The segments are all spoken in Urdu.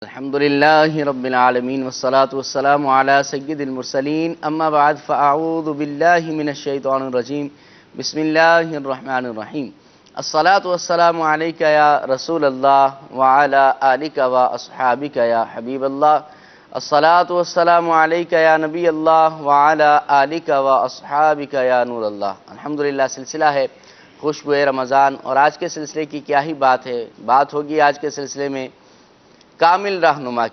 الحمد لله رب العالمين والصلاة والسلام على سيد المرسلين أما بعد فأعوذ بالله من الشيطان الرجيم بسم الله الرحمن الرحيم الصلاة والسلام عليك يا رسول الله وعلى آلك وأصحابك يا حبيب الله الصلاة والسلام عليك يا نبي الله وعلى آلك وأصحابك يا نور الله الحمدللہ سلسلہ ہے خوشبوئے رمضان، اور آج کے سلسلے کی کیا ہی بات ہوگی آج کے سلسلے میں کامل رہنما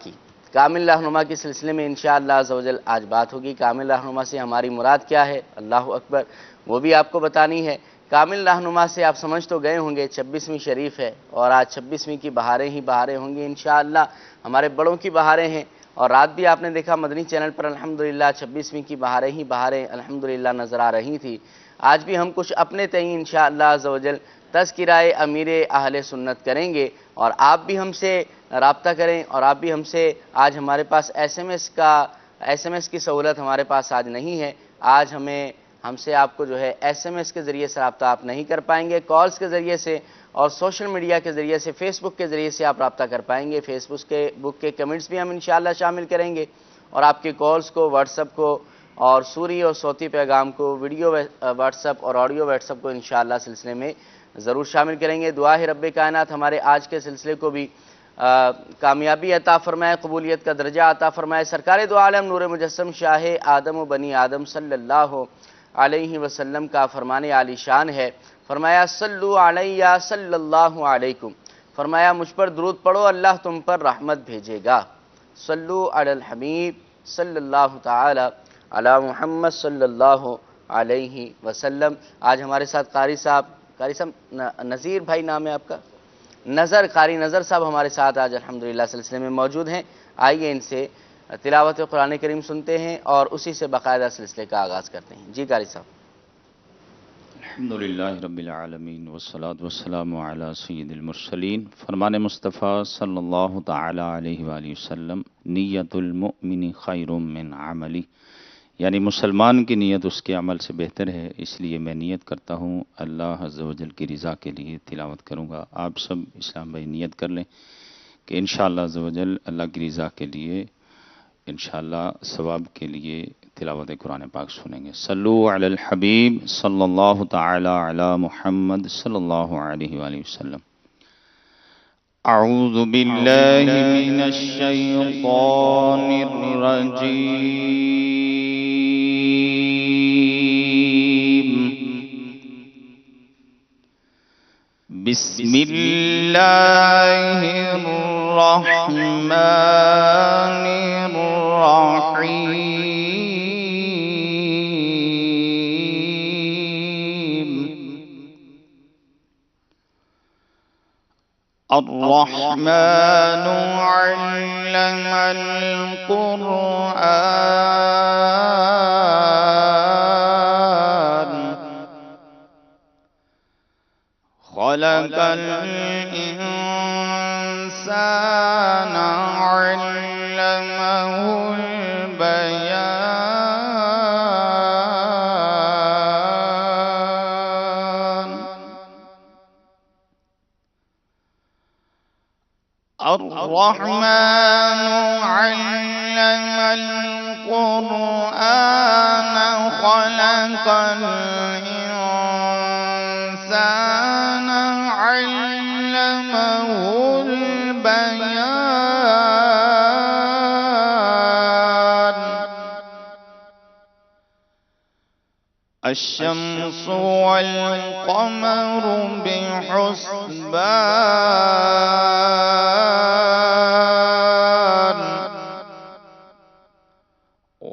کی سلسلے میں انشاءاللہ عزوجل آج بات ہوگی۔ کامل رہنما سے ہماری مراد کیا ہے، اللہ اکبر، وہ بھی آپ کو بتانی ہے۔ کامل رہنما سے آپ سمجھ تو گئے ہوں گے 26ویں شریف ہے، اور آج 26ویں کی بہاریں ہی بہاریں ہوں گی انشاءاللہ، ہمارے بڑوں کی بہاریں ہیں۔ اور رات بھی آپ نے دیکھا مدنی چینل پر الحمدللہ 26ویں کی بہاریں ہی بہاریں الحمدللہ نظر آ رہی تھی۔ آج بھی ہم کچھ اپنے تئیں انشاءاللہ عزوجل تذکرہ امیر اہل سنت کریں گے، اور آپ بھی ہم سے رابطہ کریں، اور آپ بھی ہم سے آج ہمارے پاس ایس ایم ایس کی سہولت ہمارے پاس آج نہیں ہے۔ آج ہم سے آپ کو جو ہے ایس ایم ایس کے ذریعے سے رابطہ آپ نہیں کر پائیں گے، کالز کے ذریعے سے اور سوشل میڈیا کے ذریعے سے، فیس بک کے ذریعے سے آپ رابطہ کر پائیں گے۔ فیس بک کے کمنٹس بھی ہم انشاءاللہ شامل کریں گے، اور آپ کے کالز کو، واٹس ایپ کو، اور صوری اور صوتی پیغام کو، ویڈیو واٹس ایپ اور آڈیو واٹس ایپ کو انشاءاللہ سلسلے میں ضرور شامل کریں گے۔ دعا ہے رب کائنات ہمارے آج کے سلسلے کو بھی کامیابی عطا فرمائے، قبولیت کا درجہ عطا فرمائے۔ سرکار دو عالم نور مجسم شاہ آدم و بنی آدم صلی اللہ علیہ وسلم کا فرمان عالی شان ہے، فرمایا صلو علیہ صلی اللہ علیکم، فرمایا مجھ پر درود پڑھو اللہ تم پر رحمت بھیجے گا۔ صلو علی الحبیب صلی اللہ تعالی علی محمد صلی اللہ علیہ وسلم۔ آج ہمارے ساتھ قاری صاحب نذیر بھائی نام ہے آپ کا، قاری نظر صاحب ہمارے ساتھ آج الحمدللہ سلسلے میں موجود ہیں۔ آئیے ان سے تلاوت قرآن کریم سنتے ہیں اور اسی سے باقاعدہ سلسلے کا آغاز کرتے ہیں۔ جی قاری صاحب۔ الحمدللہ رب العالمین والصلاة والسلام علی سید المرسلین۔ فرمان مصطفیٰ صلی اللہ تعالی علیہ وآلہ وسلم، نیت المؤمن خیر من عملی، یعنی مسلمان کی نیت اس کے عمل سے بہتر ہے، اس لیے میں نیت کرتا ہوں اللہ عز و جل کی رضا کے لیے تلاوت کروں گا۔ آپ سب اسلام بھائی نیت کر لیں کہ انشاءاللہ عز و جل اللہ کی رضا کے لیے، انشاءاللہ ثواب کے لیے تلاوت قرآن پاک سنیں گے۔ صلو علی الحبیب صلی اللہ تعالی علی محمد صلی اللہ علیہ وآلہ وسلم۔ اعوذ باللہ من الشیطان الرجیم، بسم اللہ الرحمن الرحیم۔ الرحمن علم القرآن، خلق الإنسان علمه البيان، الرحمن علم القرآن، خلق الإنسان علمه البيان، الشمس والقمر بحسبان،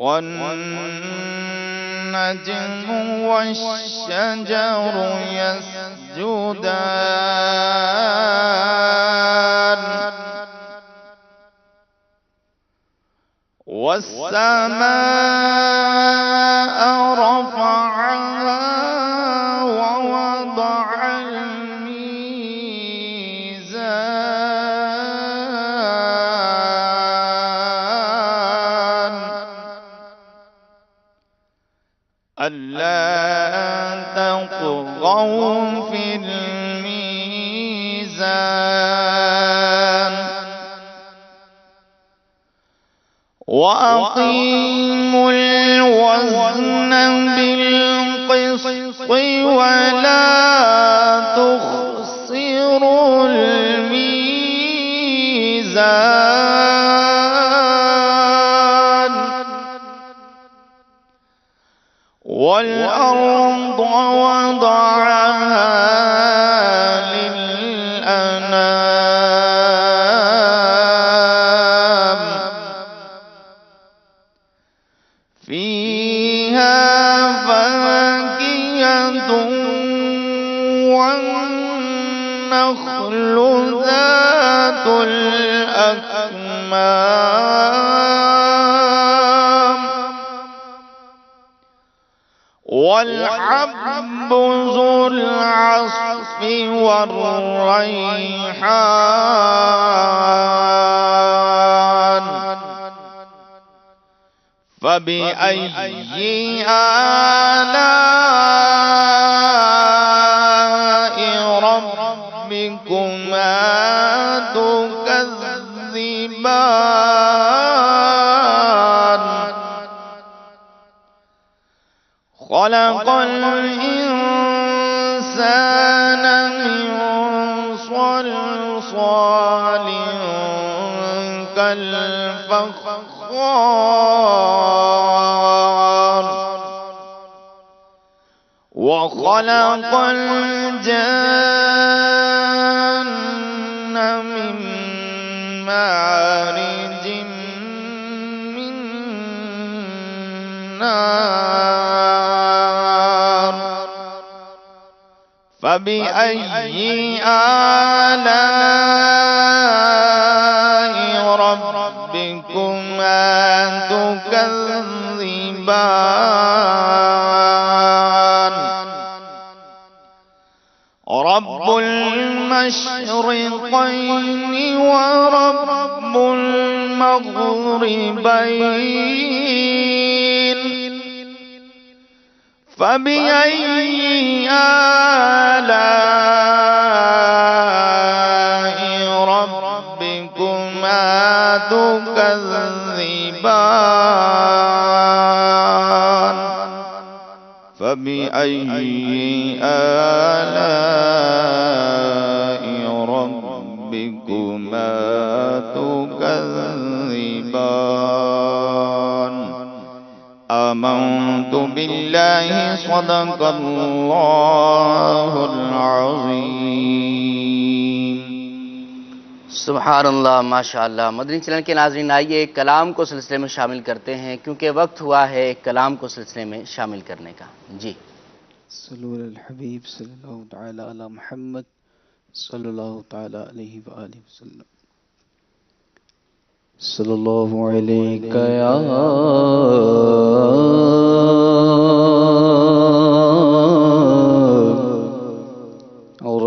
والنجم والشجر يسجدان، والسماء رفعها ووضع الميزان، ألا تطغوا في الميزان، وَأَقِيمُوا الْوَزْنَ بِالْقِسْطِ وَلَا تُخْسِرُوا الْمِيزَانَ وَالْأَرْضَ وَضَعَهَا لِلْأَنَامِ فِيهَا فَاكِهَةٌ وَالنَّخْلُ ذَاتُ الْأَكْمَامِ وَالْحَبُّ ذُو الْعَصْفِ وَالرَّيْحَانُ فَبِأَيِّ آلَاءِ رَبِّكُمَا تُكَذِّبَانِ خَلَقَ الْإِنسَانَ مِنْ صَلْصَالٍ كَالْفَخَّارِ وَخَلَقَ الْجَانَّ مِنْ مَارِجٍ مِنْ نَارٍ فَبِأَيِّ آلَاءِ رَبِّكُمَا تُكَذِّبَانِ رَبُّ الْمَشْرِقَيْنِ وَرَبُّ الْمَغْرِبَيْنِ فَبِأَيِّ آلَاءِ رَبِّكُمَا تُكَذِّبَانِ فَبِأَيِّ آلَاءِ رَبِّكُمَا تُكَذِّبَانِ آمنت بالله صدق اللہ العظیم. سبحان اللہ، ماشاءاللہ. مدنی چینل کے ناظرین، آئیے کلام کو سلسلے میں شامل کرتے ہیں، کیونکہ وقت ہوا ہے کلام کو سلسلے میں شامل کرنے کا. جی صلو علی الحبیب صلی اللہ تعالی علی محمد صلی اللہ تعالی علیہ وآلہ وسلم. صلی اللہ علیہ یا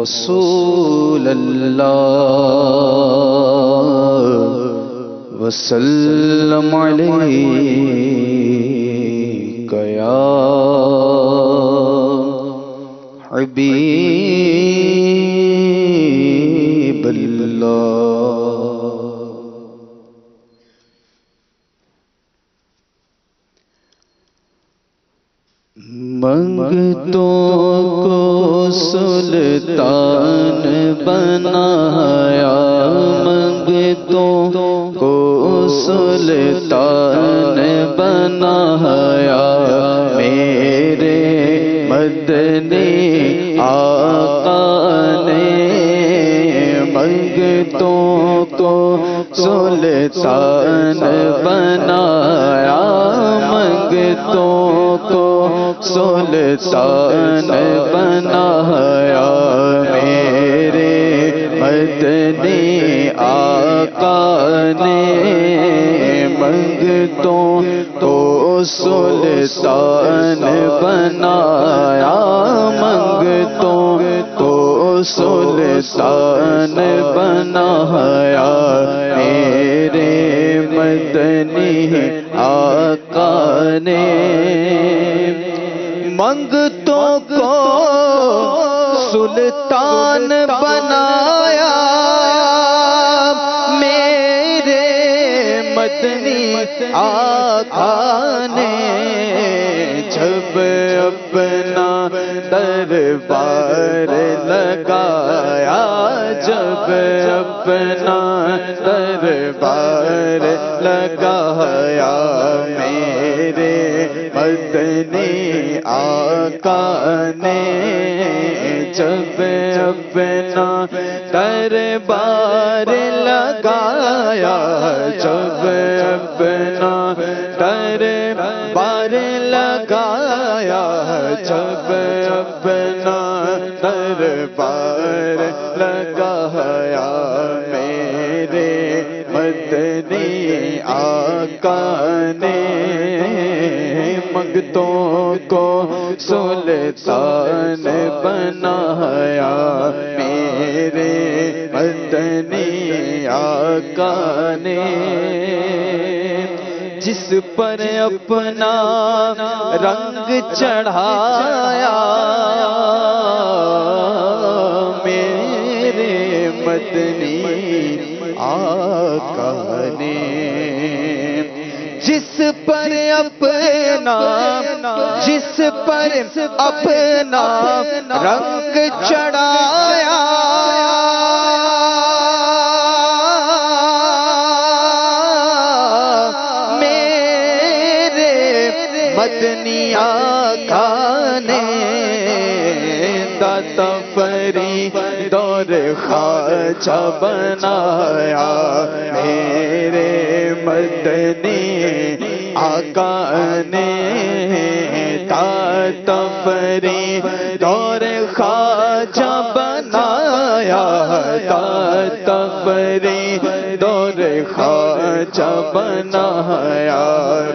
رسول اللہ وسلم علیک یا حبیب اللہ. منگتوں کو سلطان بنایا، منگتوں کو سلطان بنایا، میرے مدنی آقا نے منگتوں کو سلطان بنایا، منگتوں کو سلطان بنایا، میرے مدنی آقا نے منگتوں کو سلطان بنایا، منگتوں کو سلطان بنایا، میرے مدنی آقا نے منگتوں کو سلطان بنایا، میرے مدنی آقا نے جب اپنا دربار لگایا، جب اپنا دربار لگایا، میرے مدنی آقا نے جب اپنا دربار لگایا، جب اپنا دربار لگایا، جب اپنا دربار لگایا، میرے مدنی آقا نے منگتوں کو سلطان بنایا، میرے مدنی آقا نے جس پر اپنا رنگ چڑھایا، میرے مدنی آقا نے جس پر اپنا رنگ چڑھایا، میرے مدنی آقا نے داتا فرید اور خواجہ بنایا، میرے مدنی آقا نے داتا فرید اور خواجہ بنایا، داتا فرید اور خواجہ بنایا،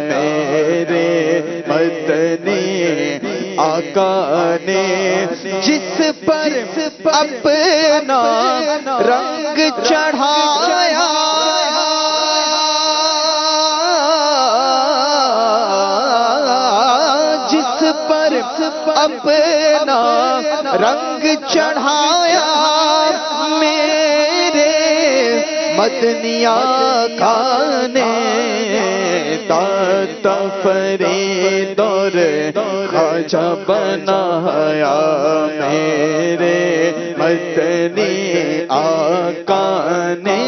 میرے مدنی آقا نے جس پر اپنا رنگ چڑھایا، جس پر اپنا رنگ چڑھایا، میرے مدنی آقا نے داتا فرید اور خواجہ بنایا، میرے مدنی آقا نے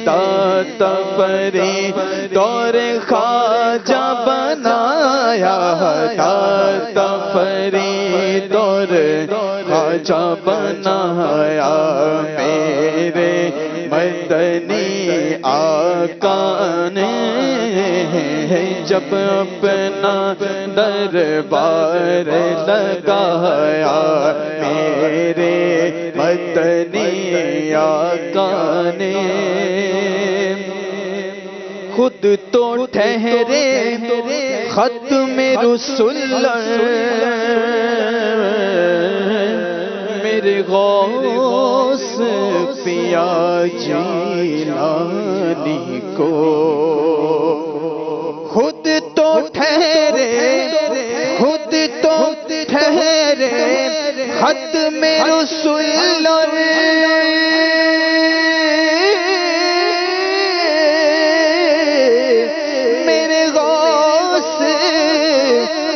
داتا فرید اور خواجہ بنایا، داتا فرید اور خواجہ بنایا، میرے مدنی آقا نے جب اپنا دربار لگایا، میرے مدنی آقا نے خود تو ٹھہرے ختم رسول، میرے غوث پیا جیلانی کو خود تو ٹھہرے ختم رسول، میرے غوث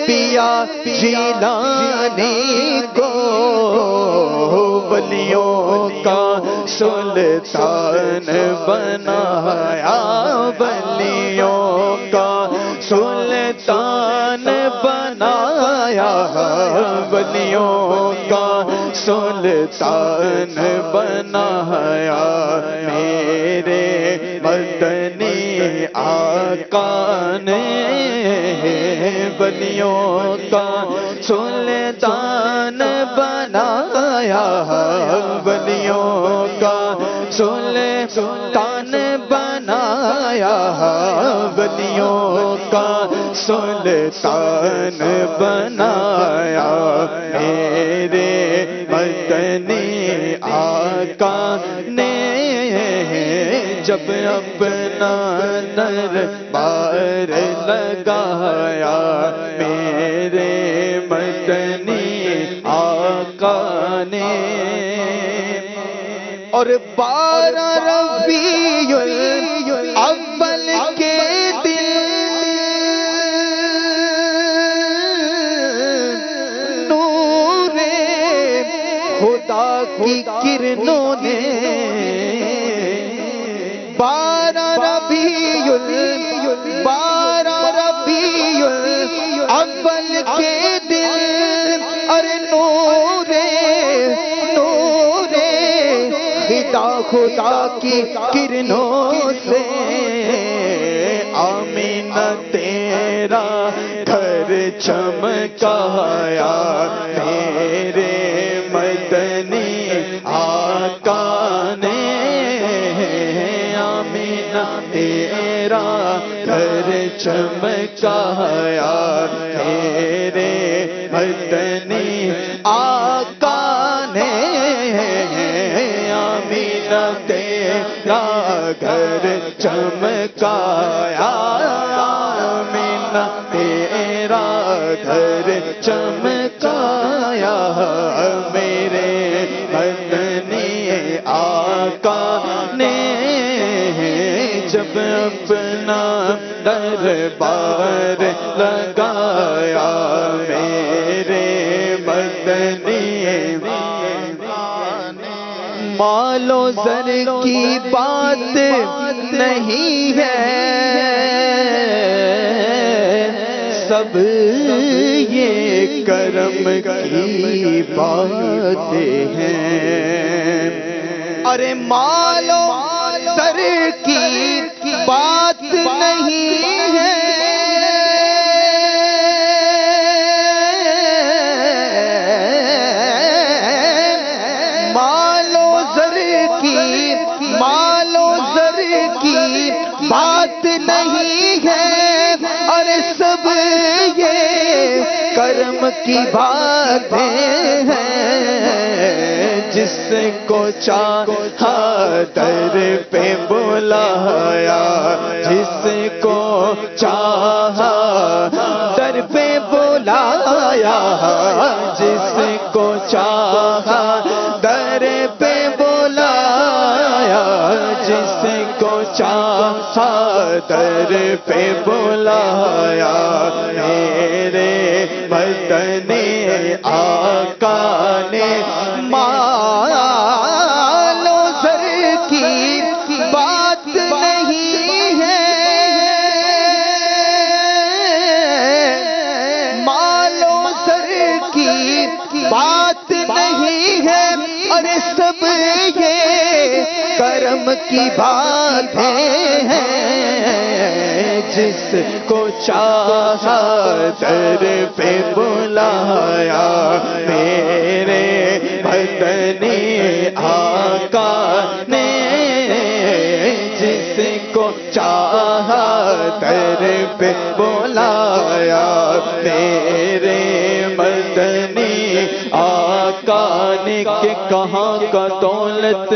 پیا جیلانی کو ولیوں کا سلطان بنایا، ولیوں کا سلطان بنایا، ولیوں کا سلطان بنایا، میرے مدنی آقا نے ولیوں کا سلطان بنایا، ولیوں کا سلطان بنایا، ولیوں کا سلطان بنایا، میرے مدنی آقا نے جب اپنا دربار لگایا، میرے مدنی آقا نے اور 12 ربیع الاول بارہ ربیع الاول کے دن، ارے نورے خدا خدا کی کرنوں سے آمینہ تیرا گھر چمکایا، میرے مدنی آقا نے آمینہ تیرا گھر چمکایا، میرے مدنی آقا نے آمینہ تیرا گھر چمکایا، آمینہ تیرا گھر چمکایا، میرے مدنی آقا نے جب اپنا دربار لگایا، میرے مدنی مال و زر کی بات نہیں ہے، سب یہ کرم کی باتیں ہیں، ارے مال و زر کی بات نہیں ہے، مال و زر کی بات نہیں ہے، ارے سب یہ کرم کی باتیں ہیں، جس کو چاہا در پہ بلایا، جس کو چاہا در پہ بلایا، جس کو چاہا در پہ بلایا، جس کو چاہا در پہ بلایا، میرے مدنی آقا نے مال و زر کی بات نہیں ہے، مال و زر کی بات نہیں ہے، ارے سب یہ کرم کی باتیں ہیں، جس کو چاہا در پہ بلایا، میرے مدنی آقا نے جس کو چاہا در پہ بلایا، میرے مدنی آقا نے کہ کہاں کا دولت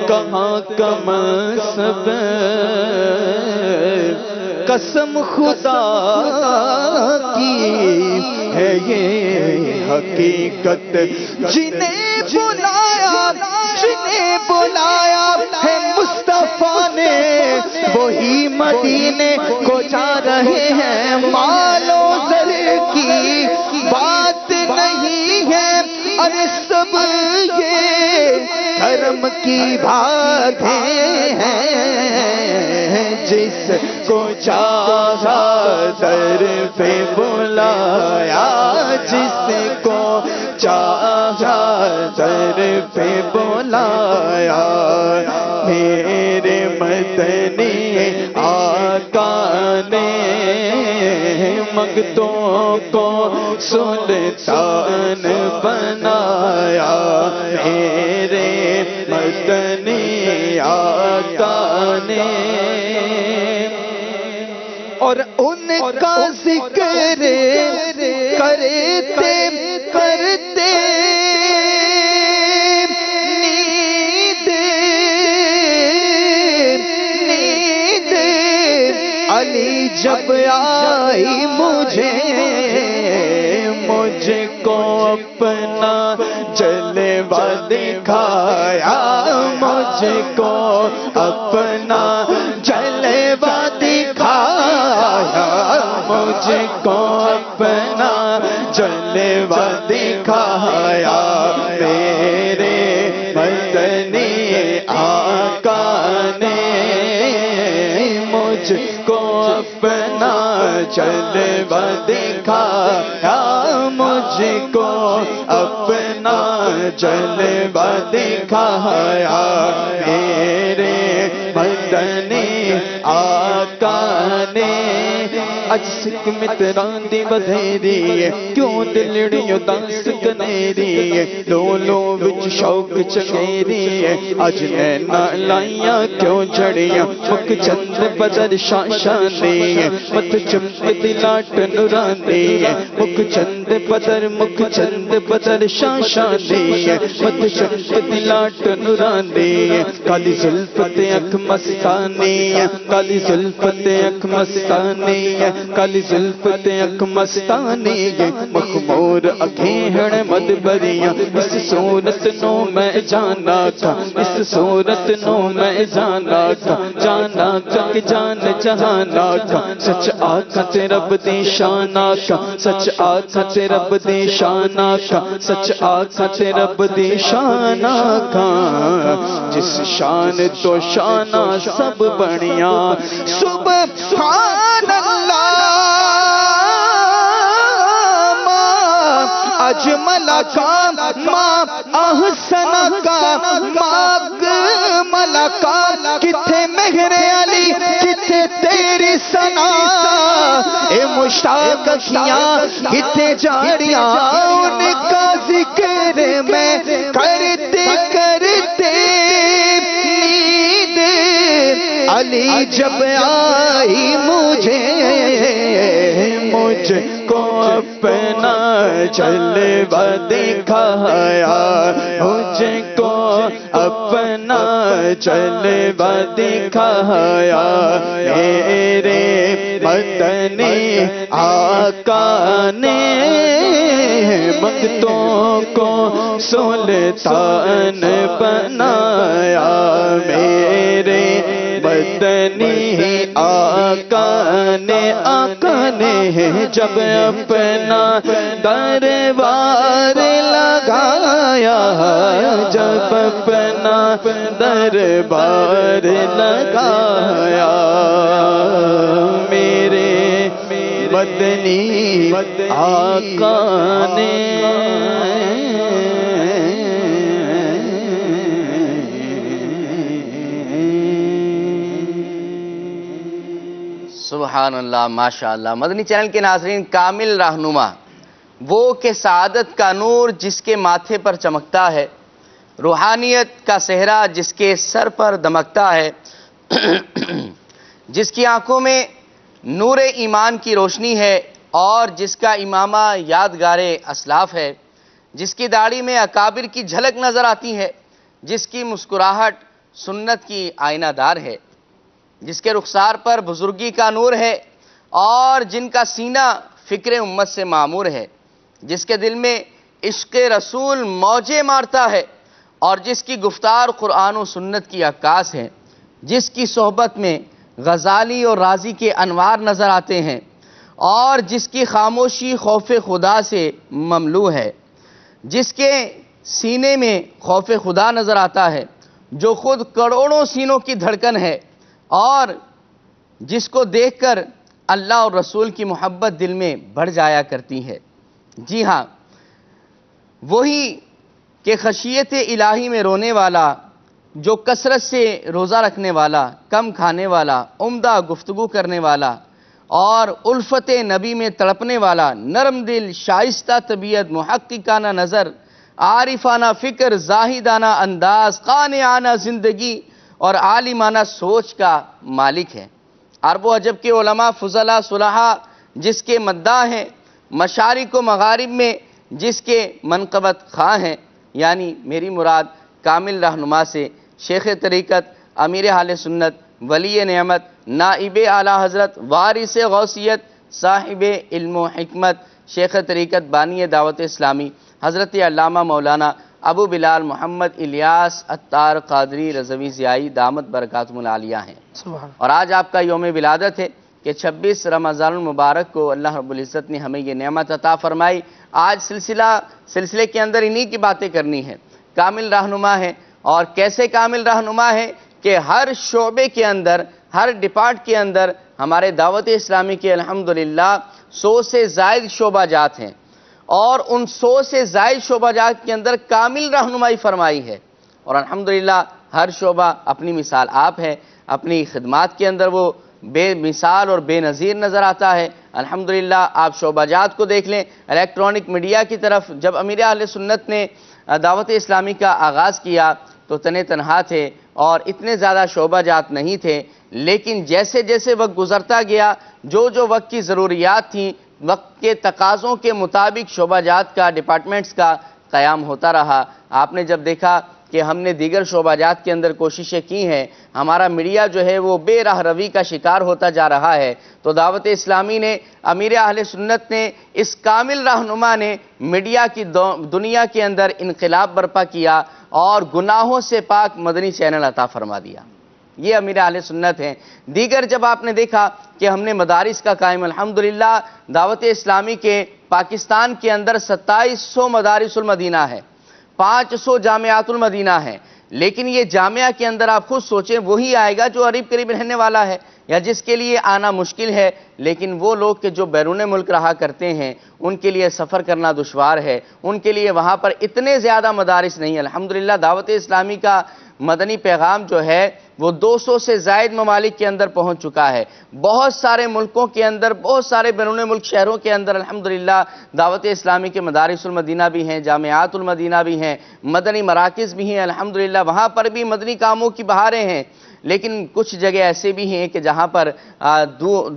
کہاں کا منصب، قسم خدا کی ہے یہ حقیقت، جنہیں بلایا ہے مصطفیٰ نے وہی مدینے کو جا رہے ہیں، مال و زر کی بات نہیں ہے، ارے سب یہ کرم کی باتیں ہیں، جس کو چاہا در پہ بلایا، جس کو چاہا در پہ بلایا، میرے مدنی آقا نے مگتوں کو سلطان بنایا، میرے مدنی آقا نے، اور ان کا ذکر کرتے کرتے نیند علی جب آئی مجھ کو اپنا جلوہ دکھایا، مجھ کو اپنا جلوہ دکھایا، مجھ کو اپنا جلوہ دکھایا، میرے مدنی آقا نے مجھ کو اپنا جلوہ دکھایا، مجھ کو اپنا جلوہ دکھایا، میرے مدنی آقا نے اج سکھ متران دی بدھیری، کیوں دلڑی اداس کنیری، لولو وچ شوق چنگیری، اج نینا لائیاں کیوں جڑیاں، مکھ چند بدر شاشاندی، مت چمک دی لاٹ نوراندی، مکھ چند بدر شاشاندی، مت چمک دی لاٹ نوراندی، کالی زلف تے اکھ مستانی، کالی زلف تے اکھ مستانی، کالی زلف تے اکھ مستانی، مخمور اکھیں ہن مدبریاں، اس صورت نو میں جانا تھا، اس صورت نو میں جانا تھا، جانا تھا کہ جان جہانا تھا، سچ آقا تے رب دی شان آقا، سچ آقا تے رب دی شان آقا، سچ آقا تے رب دی شان آقا، جس شان تو شانہ سب بڑیاں، سبحان اللہ اجمل کا ما احسن کا ماگمل کا، کتھے مہر علی کتھے تیری ثنا، اے مشتاق کیاں کتھے جاریاں، ان کا ذکر میں کرتے کرتے نیند علی جب آئی مجھے، مجھ کو اپنا جلوہ دکھایا، مجھ کو اپنا جلوہ دکھایا، میرے مدنی آقا نے منگتوں کو سلطان بنایا، میرے مدنی آقا نے جب اپنا دربار لگایا، جب اپنا دربار لگایا، میرے مدنی آقا نے سبحان اللہ، ماشاءاللہ۔ مدنی چینل کے ناظرین، کامل رہنما وہ کہ سعادت کا نور جس کے ماتھے پر چمکتا ہے، روحانیت کا صحرا جس کے سر پر دمکتا ہے، جس کی آنکھوں میں نور ایمان کی روشنی ہے اور جس کا امامہ یادگار اسلاف ہے، جس کی داڑھی میں اکابر کی جھلک نظر آتی ہے، جس کی مسکراہٹ سنت کی آئینہ دار ہے، جس کے رخسار پر بزرگی کا نور ہے اور جن کا سینہ فکر امت سے معمور ہے، جس کے دل میں عشق رسول موجیں مارتا ہے اور جس کی گفتار قرآن و سنت کی عکاس ہے، جس کی صحبت میں غزالی اور رازی کے انوار نظر آتے ہیں اور جس کی خاموشی خوف خدا سے مملو ہے، جس کے سینے میں خوف خدا نظر آتا ہے، جو خود کروڑوں سینوں کی دھڑکن ہے اور جس کو دیکھ کر اللہ اور رسول کی محبت دل میں بڑھ جایا کرتی ہے۔ جی ہاں، وہی کہ خشیت الہی میں رونے والا، جو کثرت سے روزہ رکھنے والا، کم کھانے والا، عمدہ گفتگو کرنے والا اور الفت نبی میں تڑپنے والا، نرم دل، شائستہ طبیعت، محققانہ نظر، عارفانہ فکر، زاہدانہ انداز، قانعانہ زندگی اور عالمانہ سوچ کا مالک ہے۔ عرب و عجب کے علماء، فضلاء، صلحاء جس کے مداح ہیں، مشارق و مغارب میں جس کے منقبت خواہ ہیں، یعنی میری مراد کامل رہنما سے شیخ طریقت، امیر اہل سنت، ولی نعمت، نائب اعلیٰ حضرت، وارث غوثیت، صاحب علم و حکمت، شیخ طریقت، بانی دعوت اسلامی، حضرت علامہ مولانا ابو بلال محمد الیاس عطار قادری رضوی ضیائی دامت برکاتہم العالیہ ہیں۔ اور آج آپ کا یوم ولادت ہے کہ 26 رمضان المبارک کو اللہ رب العزت نے ہمیں یہ نعمت عطا فرمائی۔ آج سلسلے کے اندر انہی کی باتیں کرنی ہے۔ کامل رہنما ہے، اور کیسے کامل رہنما ہے کہ ہر شعبے کے اندر ہر ڈپارٹ کے اندر ہمارے دعوت اسلامی کے الحمدللہ 100 سے زائد شعبہ جات ہیں، اور ان 100 سے زائد شعبہ جات کے اندر کامل رہنمائی فرمائی ہے، اور الحمدللہ ہر شعبہ اپنی مثال آپ ہے، اپنی خدمات کے اندر وہ بے مثال اور بے نظیر نظر آتا ہے۔ الحمدللہ آپ شعبہ جات کو دیکھ لیں، الیکٹرانک میڈیا کی طرف جب امیر اہل سنت نے دعوت اسلامی کا آغاز کیا تو تنے تنہا تھے اور اتنے زیادہ شعبہ جات نہیں تھے، لیکن جیسے جیسے وقت گزرتا گیا، جو جو وقت کی ضروریات تھیں، وقت کے تقاضوں کے مطابق شعبہ جات کا، ڈپارٹمنٹس کا قیام ہوتا رہا۔ آپ نے جب دیکھا کہ ہم نے دیگر شعبہ جات کے اندر کوششیں کی ہیں، ہمارا میڈیا جو ہے وہ بے راہ روی کا شکار ہوتا جا رہا ہے، تو دعوت اسلامی نے، امیر اہل سنت نے، اس کامل رہنما نے میڈیا کی دنیا کے اندر انقلاب برپا کیا اور گناہوں سے پاک مدنی چینل عطا فرما دیا۔ یہ امیر اہل سنت ہیں۔ دیگر جب آپ نے دیکھا کہ ہم نے مدارس کا قائم، الحمدللہ دعوت اسلامی کے پاکستان کے اندر 2700 مدارس المدینہ ہے، 500 جامعات المدینہ ہیں، لیکن یہ جامعہ کے اندر آپ خود سوچیں وہی آئے گا جو قریب قریب رہنے والا ہے یا جس کے لیے آنا مشکل ہے، لیکن وہ لوگ کہ جو بیرون ملک رہا کرتے ہیں ان کے لیے سفر کرنا دشوار ہے، ان کے لیے وہاں پر اتنے زیادہ مدارس نہیں۔ الحمدللہ دعوت اسلامی کا مدنی پیغام جو ہے وہ 200 سے زائد ممالک کے اندر پہنچ چکا ہے، بہت سارے ملکوں کے اندر، بہت سارے بیرون ملک شہروں کے اندر الحمدللہ دعوت اسلامی کے مدارس المدینہ بھی ہیں، جامعات المدینہ بھی ہیں، مدنی مراکز بھی ہیں، الحمدللہ وہاں پر بھی مدنی کاموں کی بہاریں ہیں۔ لیکن کچھ جگہ ایسے بھی ہیں کہ جہاں پر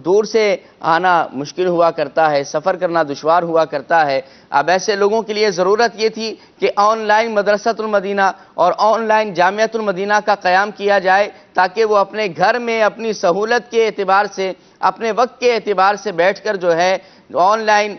دور سے آنا مشکل ہوا کرتا ہے، سفر کرنا دشوار ہوا کرتا ہے۔ اب ایسے لوگوں کے لیے ضرورت یہ تھی کہ آن لائن مدرسۃ المدینہ اور آن لائن جامعۃ المدینہ کا قیام کیا جائے تاکہ وہ اپنے گھر میں اپنی سہولت کے اعتبار سے، اپنے وقت کے اعتبار سے بیٹھ کر جو ہے آن لائن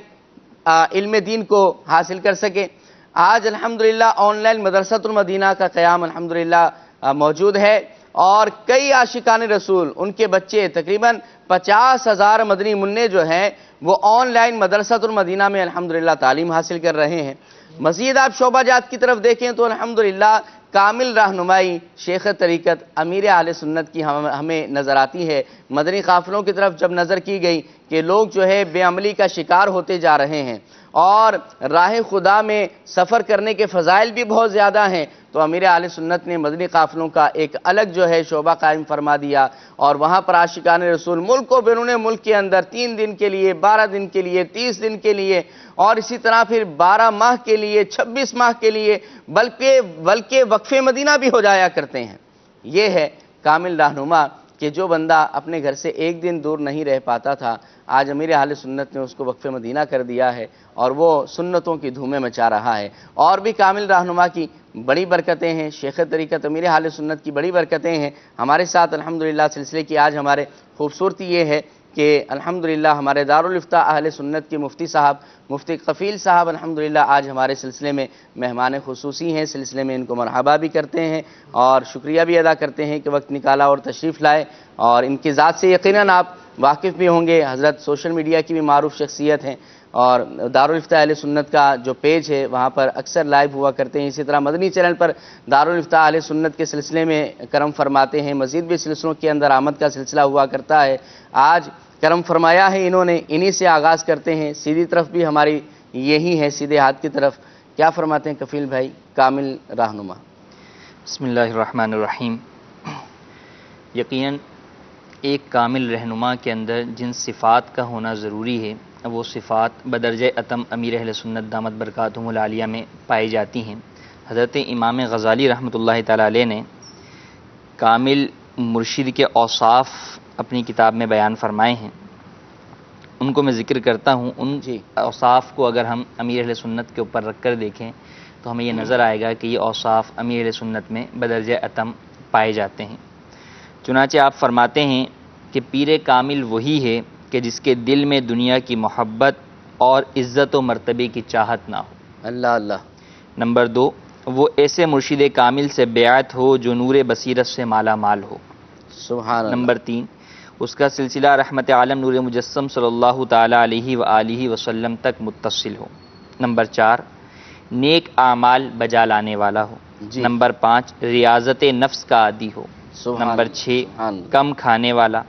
علم دین کو حاصل کر سکیں۔ آج الحمدللہ آن لائن مدرسۃ المدینہ کا قیام الحمدللہ موجود ہے، اور کئی عاشقان رسول، ان کے بچے، تقریباً 50,000 مدنی منع جو ہیں وہ آن لائن مدرسۃ المدینہ میں الحمدللہ تعلیم حاصل کر رہے ہیں۔ مزید آپ شعبہ جات کی طرف دیکھیں تو الحمدللہ کامل رہنمائی شیخ طریقت امیر اہل سنت کی ہمیں نظر آتی ہے۔ مدنی قافلوں کی طرف جب نظر کی گئی کہ لوگ جو ہے بے عملی کا شکار ہوتے جا رہے ہیں اور راہ خدا میں سفر کرنے کے فضائل بھی بہت زیادہ ہیں، تو امیر اہل سنت نے مدنی قافلوں کا ایک الگ جو ہے شعبہ قائم فرما دیا، اور وہاں پر عاشقان رسول ملک و بیرون ملک کے اندر 3 دن کے لیے، 12 دن کے لیے، 30 دن کے لیے، اور اسی طرح پھر 12 ماہ کے لیے، 26 ماہ کے لیے، بلکہ وقف مدینہ بھی ہو جایا کرتے ہیں۔ یہ ہے کامل رہنما کہ جو بندہ اپنے گھر سے ایک دن دور نہیں رہ پاتا تھا، آج امیر اہل سنت نے اس کو وقف مدینہ کر دیا ہے اور وہ سنتوں کی دھومیں مچا رہا ہے۔ اور بھی کامل رہنما کی بڑی برکتیں ہیں، شیخ طریقت امیر اہل سنت کی بڑی برکتیں ہیں ہمارے ساتھ الحمدللہ۔ سلسلے کی آج ہمارے خوبصورتی یہ ہے کہ الحمدللہ ہمارے دارالفتاء اہل سنت کے مفتی صاحب، مفتی کفیل صاحب الحمدللہ آج ہمارے سلسلے میں مہمان خصوصی ہیں۔ سلسلے میں ان کو مرحبا بھی کرتے ہیں اور شکریہ بھی ادا کرتے ہیں کہ وقت نکالا اور تشریف لائے، اور ان کی ذات سے یقیناً آپ واقف بھی ہوں گے۔ حضرت سوشل میڈیا کی بھی معروف شخصیت ہیں، اور دارالفتاء اہل سنت کا جو پیج ہے وہاں پر اکثر لائیو ہوا کرتے ہیں۔ اسی طرح مدنی چینل پر دارالفتاء اہل سنت کے سلسلے میں کرم فرماتے ہیں، مزید بھی سلسلوں کے اندر آمد کا سلسلہ ہوا کرتا ہے۔ آج کرم فرمایا ہے انہوں نے، انہی سے آغاز کرتے ہیں۔ سیدھی طرف بھی ہماری یہی ہے، سیدھے ہاتھ کی طرف کیا فرماتے ہیں کفیل بھائی؟ کامل رہنما۔ بسم اللہ الرحمن الرحیم۔ یقیناً ایک کامل رہنما کے اندر جن صفات کا ہونا ضروری ہے وہ صفات بدرجہ اتم امیر اہل سنت دامت برکاتہم العالیہ میں پائی جاتی ہیں۔ حضرت امام غزالی رحمۃ اللہ تعالی علیہ نے کامل مرشد کے اوصاف اپنی کتاب میں بیان فرمائے ہیں، ان کو میں ذکر کرتا ہوں۔ ان اوصاف کو اگر ہم امیر اہل سنت کے اوپر رکھ کر دیکھیں تو ہمیں یہ نظر آئے گا کہ یہ اوصاف امیر اہل سنت میں بدرجہ اتم پائے جاتے ہیں۔ چنانچہ آپ فرماتے ہیں کہ پیر کامل وہی ہے کہ جس کے دل میں دنیا کی محبت اور عزت و مرتبے کی چاہت نہ ہو۔ اللہ اللہ۔ نمبر 2، وہ ایسے مرشد کامل سے بیعت ہو جو نور بصیرت سے مالا مال ہو۔ سبحان اللہ۔ نمبر 3، اس کا سلسلہ رحمت عالم نور مجسم صلی اللہ تعالی علیہ وآلہ وسلم تک متصل ہو۔ نمبر 4، نیک اعمال بجا لانے والا ہو۔ نمبر 5، ریاضت نفس کا عادی ہو۔ سبحان نمبر اللہ، 6 سبحان اللہ۔ کم کھانے والا،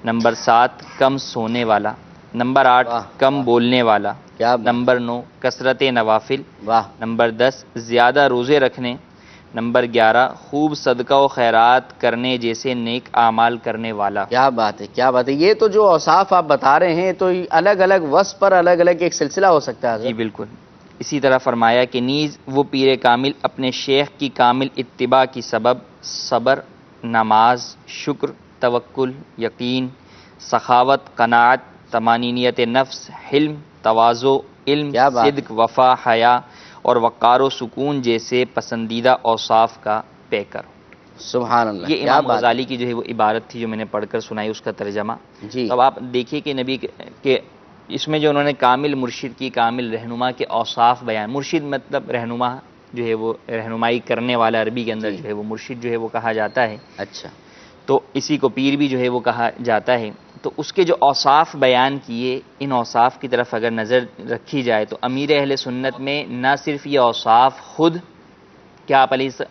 نمبر 7 کم سونے والا، نمبر 8 واہ، کم واہ، بولنے والا، کیا بات، نمبر 9 کثرت نوافل، واہ، نمبر 10 زیادہ روزے رکھنے، نمبر 11 خوب صدقہ و خیرات کرنے جیسے نیک اعمال کرنے والا۔ کیا بات ہے، کیا بات ہے۔ یہ تو جو اوصاف آپ بتا رہے ہیں تو الگ الگ وصف پر الگ الگ ایک سلسلہ ہو سکتا ہے جی حضرت۔ بالکل۔ اسی طرح فرمایا کہ نیز وہ پیر کامل اپنے شیخ کی کامل اتباع کی سبب صبر، نماز، شکر، توکل، یقین، سخاوت، قناعت، طمانینیت نفس، حلم، تواضع، علم، کیا بات صدق، وفا، حیا اور وقار و سکون جیسے پسندیدہ اوصاف کا پیکر۔ سبحان اللہ، یہ کیا امام بات ہے۔ غزالی کی جو ہے وہ عبارت تھی جو میں نے پڑھ کر سنائی، اس کا ترجمہ۔ جی، تو اب آپ دیکھیے کہ نبی کے اس میں جو انہوں نے کامل مرشد کی، کامل رہنما کے اوصاف بیان، مرشد مطلب رہنما جو ہے وہ رہنمائی کرنے والا، عربی کے اندر جی، جو ہے وہ مرشد جو ہے وہ کہا جاتا ہے، اچھا، تو اسی کو پیر بھی جو ہے وہ کہا جاتا ہے۔ تو اس کے جو اوصاف بیان کیے، ان اوصاف کی طرف اگر نظر رکھی جائے تو امیر اہل سنت میں نہ صرف یہ اوصاف خود کہ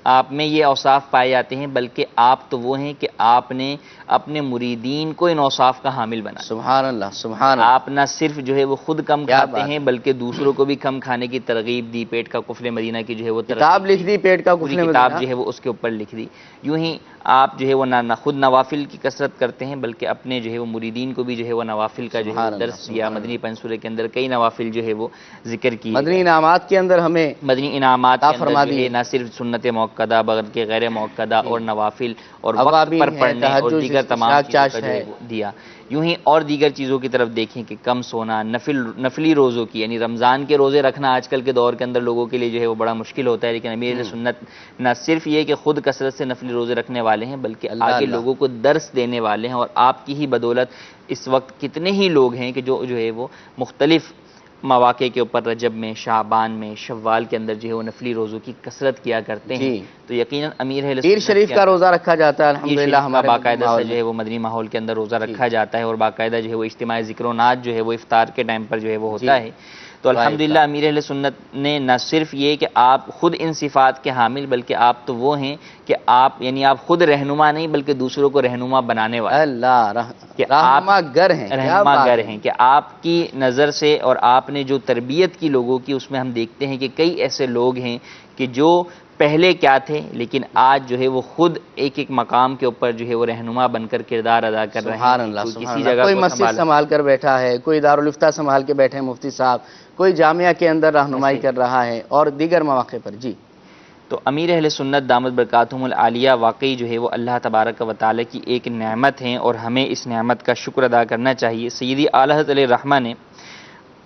آپ میں یہ اوصاف پائے جاتے ہیں، بلکہ آپ تو وہ ہیں کہ آپ نے اپنے مریدین کو ان اوصاف کا حامل بنا۔ سبحان اللہ، سبحان اللہ، آپ نہ صرف جو ہے وہ خود کم کیا کھاتے بات ہیں بلکہ دوسروں کو بھی کم کھانے کی ترغیب دی، پیٹ کا قفل مدینہ کی جو ہے وہ کتاب لکھ دی پیٹ کا پوری قفل کتاب مدینہ۔ جو ہے وہ اس کے اوپر لکھ دی۔ یوں ہی آپ جو ہے وہ نہ خود نوافل کی کثرت کرتے ہیں بلکہ اپنے جو ہے وہ مریدین کو بھی جو ہے وہ نوافل کا جو ہے سبحان وہ اللہ، درس دیا۔ سبحان مدنی پنسورے کے اندر کئی نوافل جو ہے وہ ذکر کی، مدنی انعامات کے اندر ہمیں مدنی انعامات عطا کے اندر فرما جو ہے دیے۔ نہ صرف سنت موقدہ بلکہ غیر موقدہ اور نوافل اور وقت اوابین پر ہے، پڑھنے اور تہجد، دیگر تمام اشراق، چیزوں کا چاش جو ہے ہے۔ وہ دیا۔ یوں ہی اور دیگر چیزوں کی طرف دیکھیں کہ کم سونا، نفلی روزوں کی، یعنی رمضان کے روزے رکھنا آج کل کے دور کے اندر لوگوں کے لیے جو ہے وہ بڑا مشکل ہوتا ہے، لیکن امیر اہل سنت نہ صرف یہ کہ خود کثرت سے نفلی روزے رکھنے والے ہیں بلکہ اللہ آگے اللہ، لوگوں کو درس دینے والے ہیں، اور آپ کی ہی بدولت اس وقت کتنے ہی لوگ ہیں کہ جو ہے وہ مختلف مواقع کے اوپر رجب میں، شعبان میں، شوال کے اندر جو ہے وہ نفلی روزوں کی کثرت کیا کرتے ہیں۔ جی، تو یقیناً امیر اہل پیر سنت شریف کے کا اندر روزہ رکھا جاتا ہے پیر الحمدللہ شریف کا ہمارے باقاعدہ ماحول سے جو میں۔ ہے وہ مدنی ماحول کے اندر روزہ رکھا جاتا ہے، اور باقاعدہ جو ہے وہ اجتماع ذکر و نات جو ہے وہ افطار کے ٹائم پر جو ہے وہ ہوتا ہے۔ تو الحمدللہ امیر اہل سنت نے نہ صرف یہ کہ آپ خود ان صفات کے حامل بلکہ آپ تو وہ ہیں کہ آپ یعنی آپ خود رہنما نہیں بلکہ دوسروں کو رہنما بنانے والے، اللہ کہ رہنما گر ہیں، کیا رہنما بات گر ہے۔ ہیں کہ آپ کی نظر سے اور آپ نے جو تربیت کی لوگوں کی، اس میں ہم دیکھتے ہیں کہ کئی ایسے لوگ ہیں کہ جو پہلے کیا تھے لیکن آج جو ہے وہ خود ایک ایک مقام کے اوپر جو ہے وہ رہنما بن کر کردار ادا کر رہے ہیں۔ سبحان اللہ، کوئی سبحان کسی اللہ، جگہ کوئی کو مسجد سنبھال کر بیٹھا ہے، کوئی دارالفتہ سنبھال کے بیٹھے ہیں مفتی صاحب، کوئی جامعہ کے اندر رہنمائی کر رہا ہے اور دیگر مواقع پر۔ جی، تو امیر اہل سنت دامت برکاتہم العالیہ واقعی جو ہے وہ اللہ تبارک و تعالی کی ایک نعمت ہیں اور ہمیں اس نعمت کا شکر ادا کرنا چاہیے۔ سیدی اعلیٰ حضرت علیہ الرحمہ نے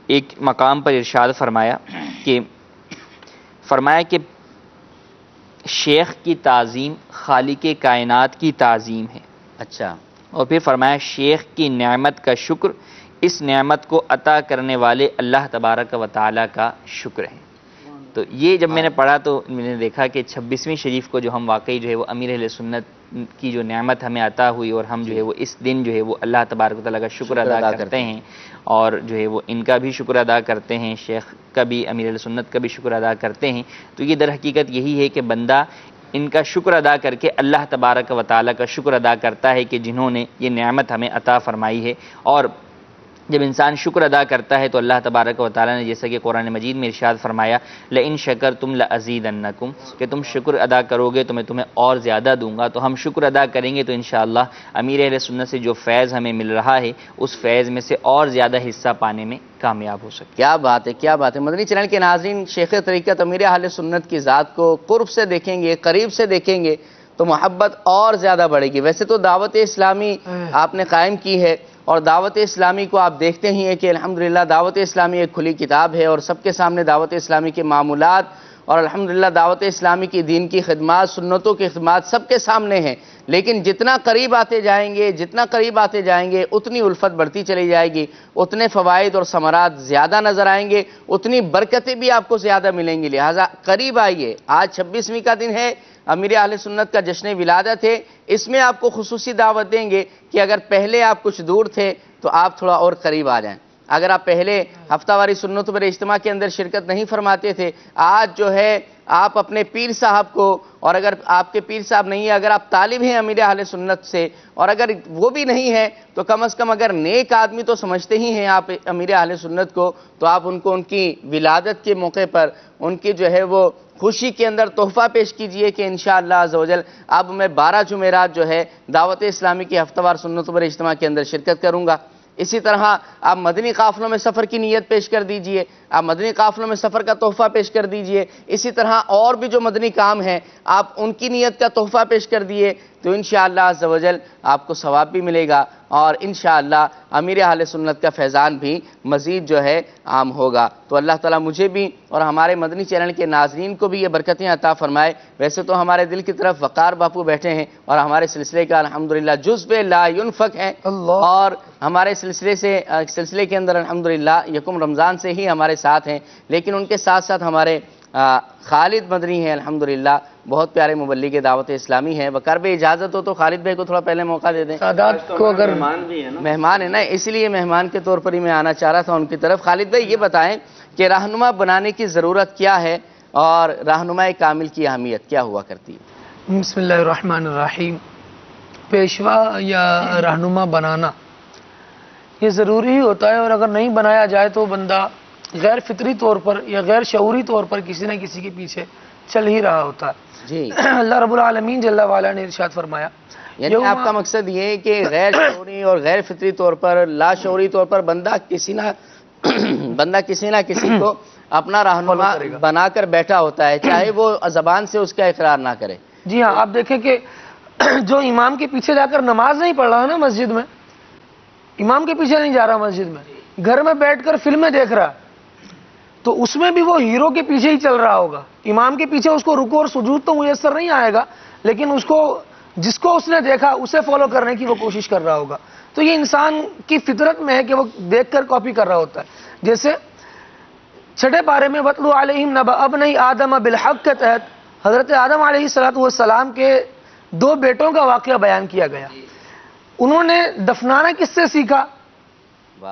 ایک مقام پر ارشاد فرمایا کہ شیخ کی تعظیم خالق کائنات کی تعظیم ہے، اچھا، اور پھر فرمایا شیخ کی نعمت کا شکر اس نعمت کو عطا کرنے والے اللہ تبارک و تعالی کا شکر ہے۔ تو یہ جب میں نے پڑھا تو میں نے دیکھا کہ 26ویں شریف کو جو ہم واقعی جو ہے وہ امیر اہل سنت کی جو نعمت ہمیں عطا ہوئی اور ہم جو ہے وہ اس دن جو ہے وہ اللہ تبارک و تعالیٰ کا شکر ادا کرتے ہیں، اور جو ہے وہ ان کا بھی شکر ادا کرتے ہیں، شیخ کا بھی، امیر اہل سنت کا بھی شکر ادا کرتے ہیں۔ تو یہ در حقیقت یہی ہے کہ بندہ ان کا شکر ادا کر کے اللہ تبارک و تعالیٰ کا شکر ادا کرتا ہے کہ جنہوں نے یہ نعمت ہمیں عطا فرمائی ہے۔ اور جب انسان شکر ادا کرتا ہے تو اللہ تبارک و تعالیٰ نے جیسا کہ قرآن مجید میں ارشاد فرمایا لئن شکرتم لازیدنکم، کہ تم شکر ادا کرو گے تو میں تمہیں اور زیادہ دوں گا۔ تو ہم شکر ادا کریں گے تو انشاءاللہ امیر اہل سنت سے جو فیض ہمیں مل رہا ہے اس فیض میں سے اور زیادہ حصہ پانے میں کامیاب ہو سکے۔ کیا بات ہے، کیا بات ہے۔ مدنی چینل کے ناظرین، شیخ طریقت امیر اہل سنت کی ذات کو قرب سے دیکھیں گے، قریب سے دیکھیں گے تو محبت اور زیادہ بڑھے گی۔ ویسے تو دعوت اسلامی آپ نے قائم کی ہے اور دعوت اسلامی کو آپ دیکھتے ہی ہیں کہ الحمدللہ دعوت اسلامی ایک کھلی کتاب ہے اور سب کے سامنے دعوت اسلامی کے معمولات اور الحمدللہ دعوت اسلامی کی دین کی خدمات، سنتوں کی خدمات سب کے سامنے ہیں۔ لیکن جتنا قریب آتے جائیں گے اتنی الفت بڑھتی چلی جائے گی، اتنے فوائد اور ثمرات زیادہ نظر آئیں گے، اتنی برکتیں بھی آپ کو زیادہ ملیں گی۔ لہٰذا قریب آئیے۔ آج 26ویں کا دن ہے، امیر اہل سنت کا جشن ولادت ہے۔ اس میں آپ کو خصوصی دعوت دیں گے کہ اگر پہلے آپ کچھ دور تھے تو آپ تھوڑا اور قریب آ جائیں۔ اگر آپ پہلے ہفتہ واری سنتوں پر اجتماع کے اندر شرکت نہیں فرماتے تھے، آج جو ہے آپ اپنے پیر صاحب کو، اور اگر آپ کے پیر صاحب نہیں ہے، اگر آپ طالب ہیں امیر اہل سنت سے، اور اگر وہ بھی نہیں ہے تو کم از کم اگر نیک آدمی تو سمجھتے ہی ہیں آپ امیر اہل سنت کو، تو آپ ان کو ان کی ولادت کے موقع پر ان کی جو ہے وہ خوشی کے اندر تحفہ پیش کیجئے کہ انشاءاللہ عزوجل اب میں 12 جمعرات جو ہے دعوت اسلامی کی ہفتہ وار سنت پر اجتماع کے اندر شرکت کروں گا۔ اسی طرح آپ مدنی قافلوں میں سفر کی نیت پیش کر دیجئے، آپ مدنی قافلوں میں سفر کا تحفہ پیش کر دیجئے۔ اسی طرح اور بھی جو مدنی کام ہیں آپ ان کی نیت کا تحفہ پیش کر دیئے تو انشاءاللہ عزوجل آپ کو ثواب بھی ملے گا، اور انشاءاللہ امیر اہل سنت کا فیضان بھی مزید جو ہے عام ہوگا۔ تو اللہ تعالیٰ مجھے بھی اور ہمارے مدنی چینل کے ناظرین کو بھی یہ برکتیں عطا فرمائے۔ ویسے تو ہمارے دل کی طرف وقار باپو بیٹھے ہیں اور ہمارے سلسلے کا الحمدللہ جزو لا ینفق ہے، اور ہمارے سلسلے کے اندر الحمدللہ یکم رمضان سے ہی ہمارے ساتھ ہیں، لیکن ان کے ساتھ ساتھ ہمارے خالد مدنی ہیں الحمدللہ، بہت پیارے مبلغ دعوت اسلامی ہیں۔ وقار بھائی اجازت ہو تو خالد بھائی کو تھوڑا پہلے موقع دے دیں۔ سادات کو اگر مہمان ہے نا، اس لیے مہمان کے طور پر ہی میں آنا چاہ رہا تھا ان کی طرف۔ خالد بھائی یہ بتائیں کہ رہنما بنانے کی ضرورت کیا ہے اور رہنما کامل کی اہمیت کیا ہوا کرتی ہے؟ بسم اللہ الرحمن الرحیم، پیشوا یا رہنما بنانا یہ ضروری ہی ہوتا ہے، اور اگر نہیں بنایا جائے تو بندہ غیر فطری طور پر یا غیر شعوری طور پر کسی نہ کسی کے پیچھے چل ہی رہا ہوتا ہے۔ جی، اللہ رب العالمین جل وعلا نے ارشاد فرمایا، یعنی آپ کا مقصد یہ ہے کہ غیر شعوری اور غیر فطری طور پر، لا شعوری طور پر بندہ کسی نہ کسی کو اپنا رہنما بنا کر بیٹھا ہوتا ہے، چاہے وہ زبان سے اس کا اقرار نہ کرے۔ جی ہاں، آپ دیکھیں کہ جو امام کے پیچھے جا کر نماز نہیں پڑھ رہا نا مسجد میں، امام کے پیچھے نہیں جا رہا مسجد میں، گھر میں بیٹھ کر فلمیں دیکھ رہا، تو اس میں بھی وہ ہیرو کے پیچھے ہی چل رہا ہوگا۔ امام کے پیچھے اس کو رکوع اور سجود تو میسر نہیں آئے گا، لیکن جس کو اس نے دیکھا اسے فالو کرنے کی وہ کوشش کر رہا ہوگا۔ تو یہ انسان کی فطرت میں ہے کہ وہ دیکھ کر کاپی کر رہا ہوتا ہے۔ جیسے 6 پارے میں وَاتْلُ عَلَيْهِمْ نَبَأَ ابْنَيْ آدَمَ بِالْحَقِّ کے تحت حضرت آدم علیہ السلام کے 2 بیٹوں کا واقعہ بیان کیا گیا۔ انہوں نے دفنانا کس سے سیکھا؟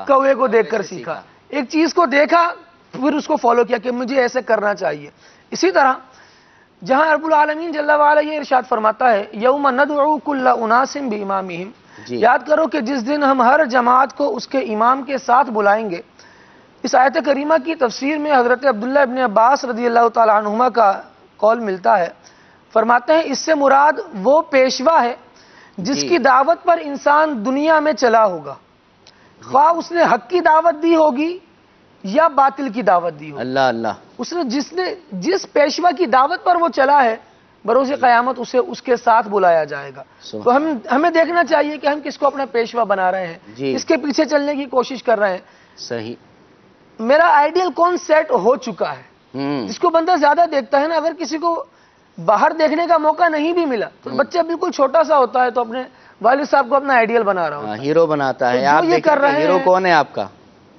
کوے کو دیکھ کر سیکھا۔ ایک چیز کو دیکھا پھر اس کو فالو کیا کہ مجھے ایسے کرنا چاہیے۔ اسی طرح جہاں رب العالمین جل وعلا یہ ارشاد فرماتا ہے یوم ندعو کل اناس بامامہم، یاد کرو کہ جس دن ہم ہر جماعت کو اس کے امام کے ساتھ بلائیں گے۔ اس آیت کریمہ کی تفسیر میں حضرت عبداللہ ابن عباس رضی اللہ تعالی عنہما کا قول ملتا ہے، فرماتے ہیں اس سے مراد وہ پیشوا ہے جس کی دعوت پر انسان دنیا میں چلا ہوگا، خواہ اس نے حق کی دعوت دی ہوگی یا باطل کی دعوت دی ہوگی۔ اللہ اللہ، جس پیشوا کی دعوت پر وہ چلا ہے بروز قیامت اسے اس کے ساتھ بلایا جائے گا۔ تو ہمیں دیکھنا چاہیے کہ ہم کس کو اپنا پیشوا بنا رہے ہیں، اس کے پیچھے چلنے کی کوشش کر رہے ہیں۔ صحیح، میرا آئیڈیل کون سیٹ ہو چکا ہے، جس کو بندہ زیادہ دیکھتا ہے نا، اگر کسی کو باہر دیکھنے کا موقع نہیں بھی ملا تو بچہ بالکل چھوٹا سا ہوتا ہے تو اپنے والد صاحب کو اپنا آئیڈیل بنا رہا ہوتا ہے، ہیرو بناتا ہے۔ جو آپ یہ دیکھیں کر رہے ہیرو ہیں، کون ہے آپ کا؟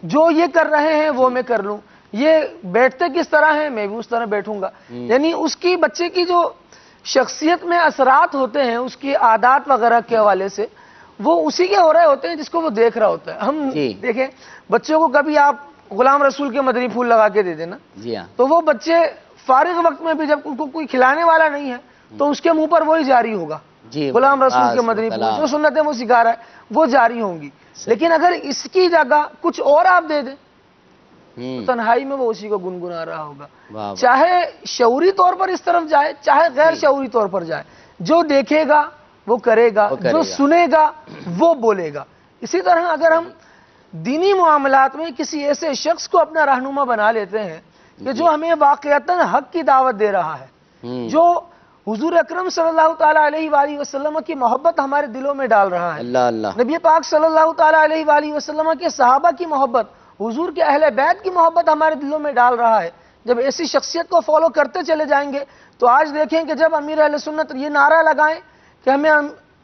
جو یہ کر رہے ہیں وہ میں کر لوں، یہ بیٹھتے کس طرح ہیں میں بھی اس طرح بیٹھوں گا۔ یعنی اس کی بچے کی جو شخصیت میں اثرات ہوتے ہیں اس کی عادات وغیرہ کے حوالے سے وہ اسی کے ہو رہے ہوتے ہیں جس کو وہ دیکھ رہا ہوتا ہے۔ ہم دیکھیں بچوں کو کبھی آپ غلام رسول کے مدنی پھول لگا کے دے دینا، جی ہاں، تو وہ بچے فارغ وقت میں بھی جب ان کو کوئی کھلانے والا نہیں ہے تو اس کے منہ پر وہی جاری ہوگا، غلام رسول کے مدنی پھول جو سنتیں وہ سکھا رہا ہے وہ جاری ہوں گی۔ لیکن اگر اس کی جگہ کچھ اور آپ دے دیں تو تنہائی میں وہ اسی کو گنگنا رہا ہوگا، چاہے شعوری طور پر اس طرف جائے چاہے غیر شعوری طور پر جائے، جو دیکھے گا وہ کرے گا، جو سنے گا وہ بولے گا۔ اسی طرح اگر ہم دینی معاملات میں کسی ایسے شخص کو اپنا رہنما بنا لیتے ہیں کہ جو ہمیں واقعتاً حق کی دعوت دے رہا ہے، جو حضور اکرم صلی اللہ تعالیٰ علیہ وآلہ وسلم کی محبت ہمارے دلوں میں ڈال رہا ہے، نبی پاک صلی اللہ تعالیٰ علیہ وآلہ وسلم کے صحابہ کی محبت، حضور کے اہل بیت کی محبت ہمارے دلوں میں ڈال رہا ہے، جب ایسی شخصیت کو فالو کرتے چلے جائیں گے تو آج دیکھیں کہ جب امیر اہل سنت یہ نعرہ لگائیں کہ ہمیں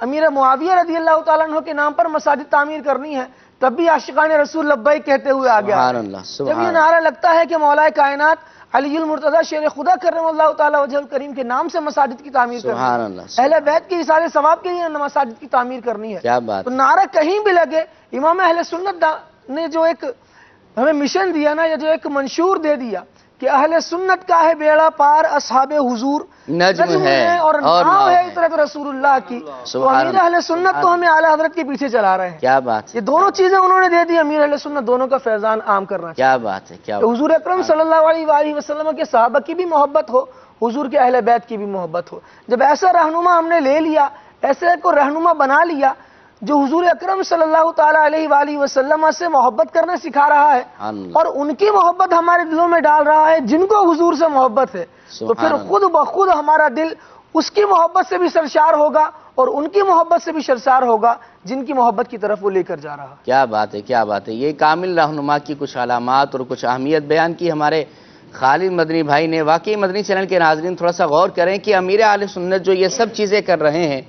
امیر معاویہ رضی اللہ تعالیٰ عنہ کے نام پر مساجد تعمیر کرنی ہے، تب بھی عاشقان رسول لبیک کہتے ہوئے آگے آئے۔ جب یہ نعرہ لگتا ہے کہ مولا کائنات علی المرتضی شیر خدا کرم اللہ تعالیٰ وجہ الکریم کے نام سے مساجد کی تعمیر کرنی ہے، اہل بیت کی اصال ثواب کے لیے مساجد کی تعمیر کرنی ہے، تو نعرہ کہیں بھی لگے، امام اہل سنت نے جو ایک ہمیں مشن دیا نا، یا جو ایک منشور دے دیا کہ اہل سنت کا ہے بیڑا پار، اصحاب حضور نجم ہے اور اور ناؤ ناؤ ہے ہے۔ اطرت رسول اللہ کی۔ تو سبحان امیر اہل سنت تو ہمیں اعلی حضرت کے پیچھے چلا رہے ہیں۔ کیا بات ہے، یہ دونوں چیزیں انہوں نے دے دی، امیر اہل سنت دونوں کا فیضان عام کرنا چاہیے۔ کیا بات ہے، کیا کہ بات حضور اکرم صلی اللہ علیہ وآلہ وسلم کے صحابہ کی بھی محبت ہو، حضور کے اہل بیت کی بھی محبت ہو۔ جب ایسا رہنما ہم نے لے لیا، ایسے کو رہنما بنا لیا جو حضور اکرم صلی اللہ تعالی علیہ وآلہ وسلم سے محبت کرنا سکھا رہا ہے اللہ، اور ان کی محبت ہمارے دلوں میں ڈال رہا ہے جن کو حضور سے محبت ہے، تو پھر سبحان خود بخود ہمارا دل اس کی محبت سے بھی سرشار ہوگا اور ان کی محبت سے بھی سرشار ہوگا جن کی محبت کی طرف وہ لے کر جا رہا ہے۔ کیا بات ہے، کیا بات ہے۔ یہ کامل رہنما کی کچھ علامات اور کچھ اہمیت بیان کی ہمارے خالد مدنی بھائی نے۔ واقعی مدنی چینل کے ناظرین تھوڑا سا غور کریں کہ امیر اہل سنت جو یہ سب چیزیں کر رہے ہیں،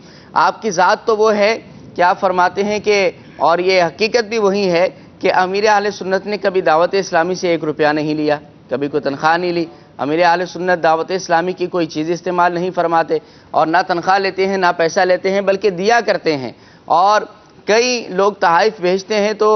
آپ کی ذات تو وہ ہے کہ آپ فرماتے ہیں کہ، اور یہ حقیقت بھی وہی ہے کہ امیر اہل سنت نے کبھی دعوت اسلامی سے 1 روپیہ نہیں لیا، کبھی کوئی تنخواہ نہیں لی۔ امیر اہل سنت دعوت اسلامی کی کوئی چیز استعمال نہیں فرماتے اور نہ تنخواہ لیتے ہیں نہ پیسہ لیتے ہیں، بلکہ دیا کرتے ہیں۔ اور کئی لوگ تحائف بھیجتے ہیں تو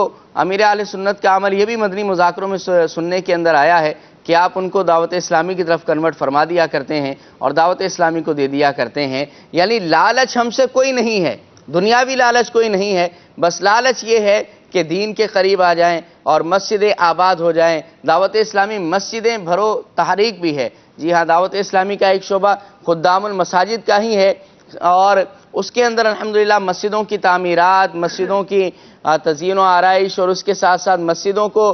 امیر اہل سنت کا عمل یہ بھی مدنی مذاکروں میں سننے کے اندر آیا ہے کہ آپ ان کو دعوت اسلامی کی طرف کنورٹ فرما دیا کرتے ہیں اور دعوت اسلامی کو دے دیا کرتے ہیں۔ یعنی لالچ ہم سے کوئی نہیں ہے، دنیاوی لالچ کوئی نہیں ہے، بس لالچ یہ ہے کہ دین کے قریب آ جائیں اور مسجدیں آباد ہو جائیں۔ دعوت اسلامی مسجدیں بھرو تحریک بھی ہے، جی ہاں، دعوت اسلامی کا ایک شعبہ خدام المساجد کا ہی ہے اور اس کے اندر الحمدللہ مسجدوں کی تعمیرات، مسجدوں کی تزئین و آرائش اور اس کے ساتھ ساتھ مسجدوں کو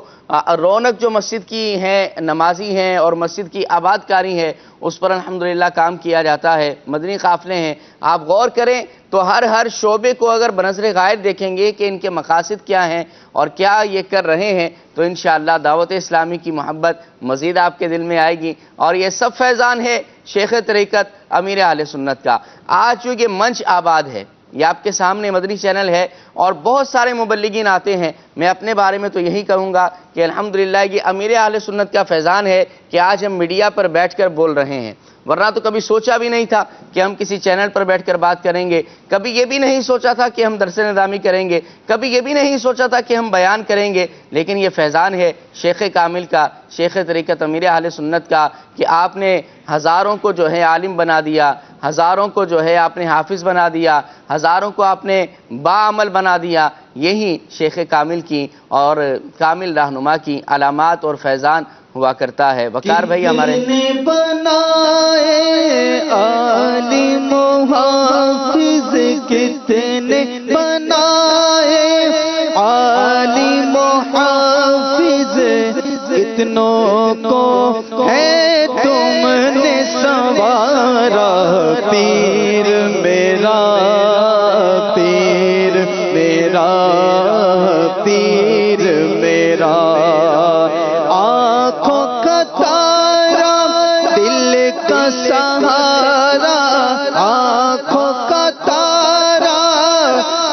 رونق جو مسجد کی ہے، نمازی ہیں اور مسجد کی آباد کاری ہے، اس پر الحمدللہ کام کیا جاتا ہے۔ مدنی قافلے ہیں، آپ غور کریں تو ہر شعبے کو اگر بنظر غائب دیکھیں گے کہ ان کے مقاصد کیا ہیں اور کیا یہ کر رہے ہیں، تو انشاءاللہ دعوت اسلامی کی محبت مزید آپ کے دل میں آئے گی۔ اور یہ سب فیضان ہے شیخ طریقت امیر اہل سنت کا۔ آج چونکہ منچ آباد ہے، یہ آپ کے سامنے مدنی چینل ہے اور بہت سارے مبلغین آتے ہیں، میں اپنے بارے میں تو یہی کہوں گا کہ الحمدللہ یہ امیر اہل سنت کا فیضان ہے کہ آج ہم میڈیا پر بیٹھ کر بول رہے ہیں، ورنہ تو کبھی سوچا بھی نہیں تھا کہ ہم کسی چینل پر بیٹھ کر بات کریں گے، کبھی یہ بھی نہیں سوچا تھا کہ ہم درس نظامی کریں گے، کبھی یہ بھی نہیں سوچا تھا کہ ہم بیان کریں گے، لیکن یہ فیضان ہے شیخ کامل کا، شیخ طریقت امیر اہل سنت کا کہ آپ نے ہزاروں کو جو ہے عالم بنا دیا، ہزاروں کو جو ہے آپ نے حافظ بنا دیا، ہزاروں کو آپ نے باعمل بنا دیا۔ یہی شیخ کامل کی اور کامل رہنما کی علامات اور فیضان ہوا کرتا ہے۔ وقار بھائی ہمارے کتنے بنائے عالم و حافظ، کتنے بنائے عالم و حافظ، کتنوں کو ہے تم نے سنوارا، پیر میرا، پیر میرا، پیر میرا، آنکھوں کا تارا، دل کا سہارا، آنکھوں کا تارا،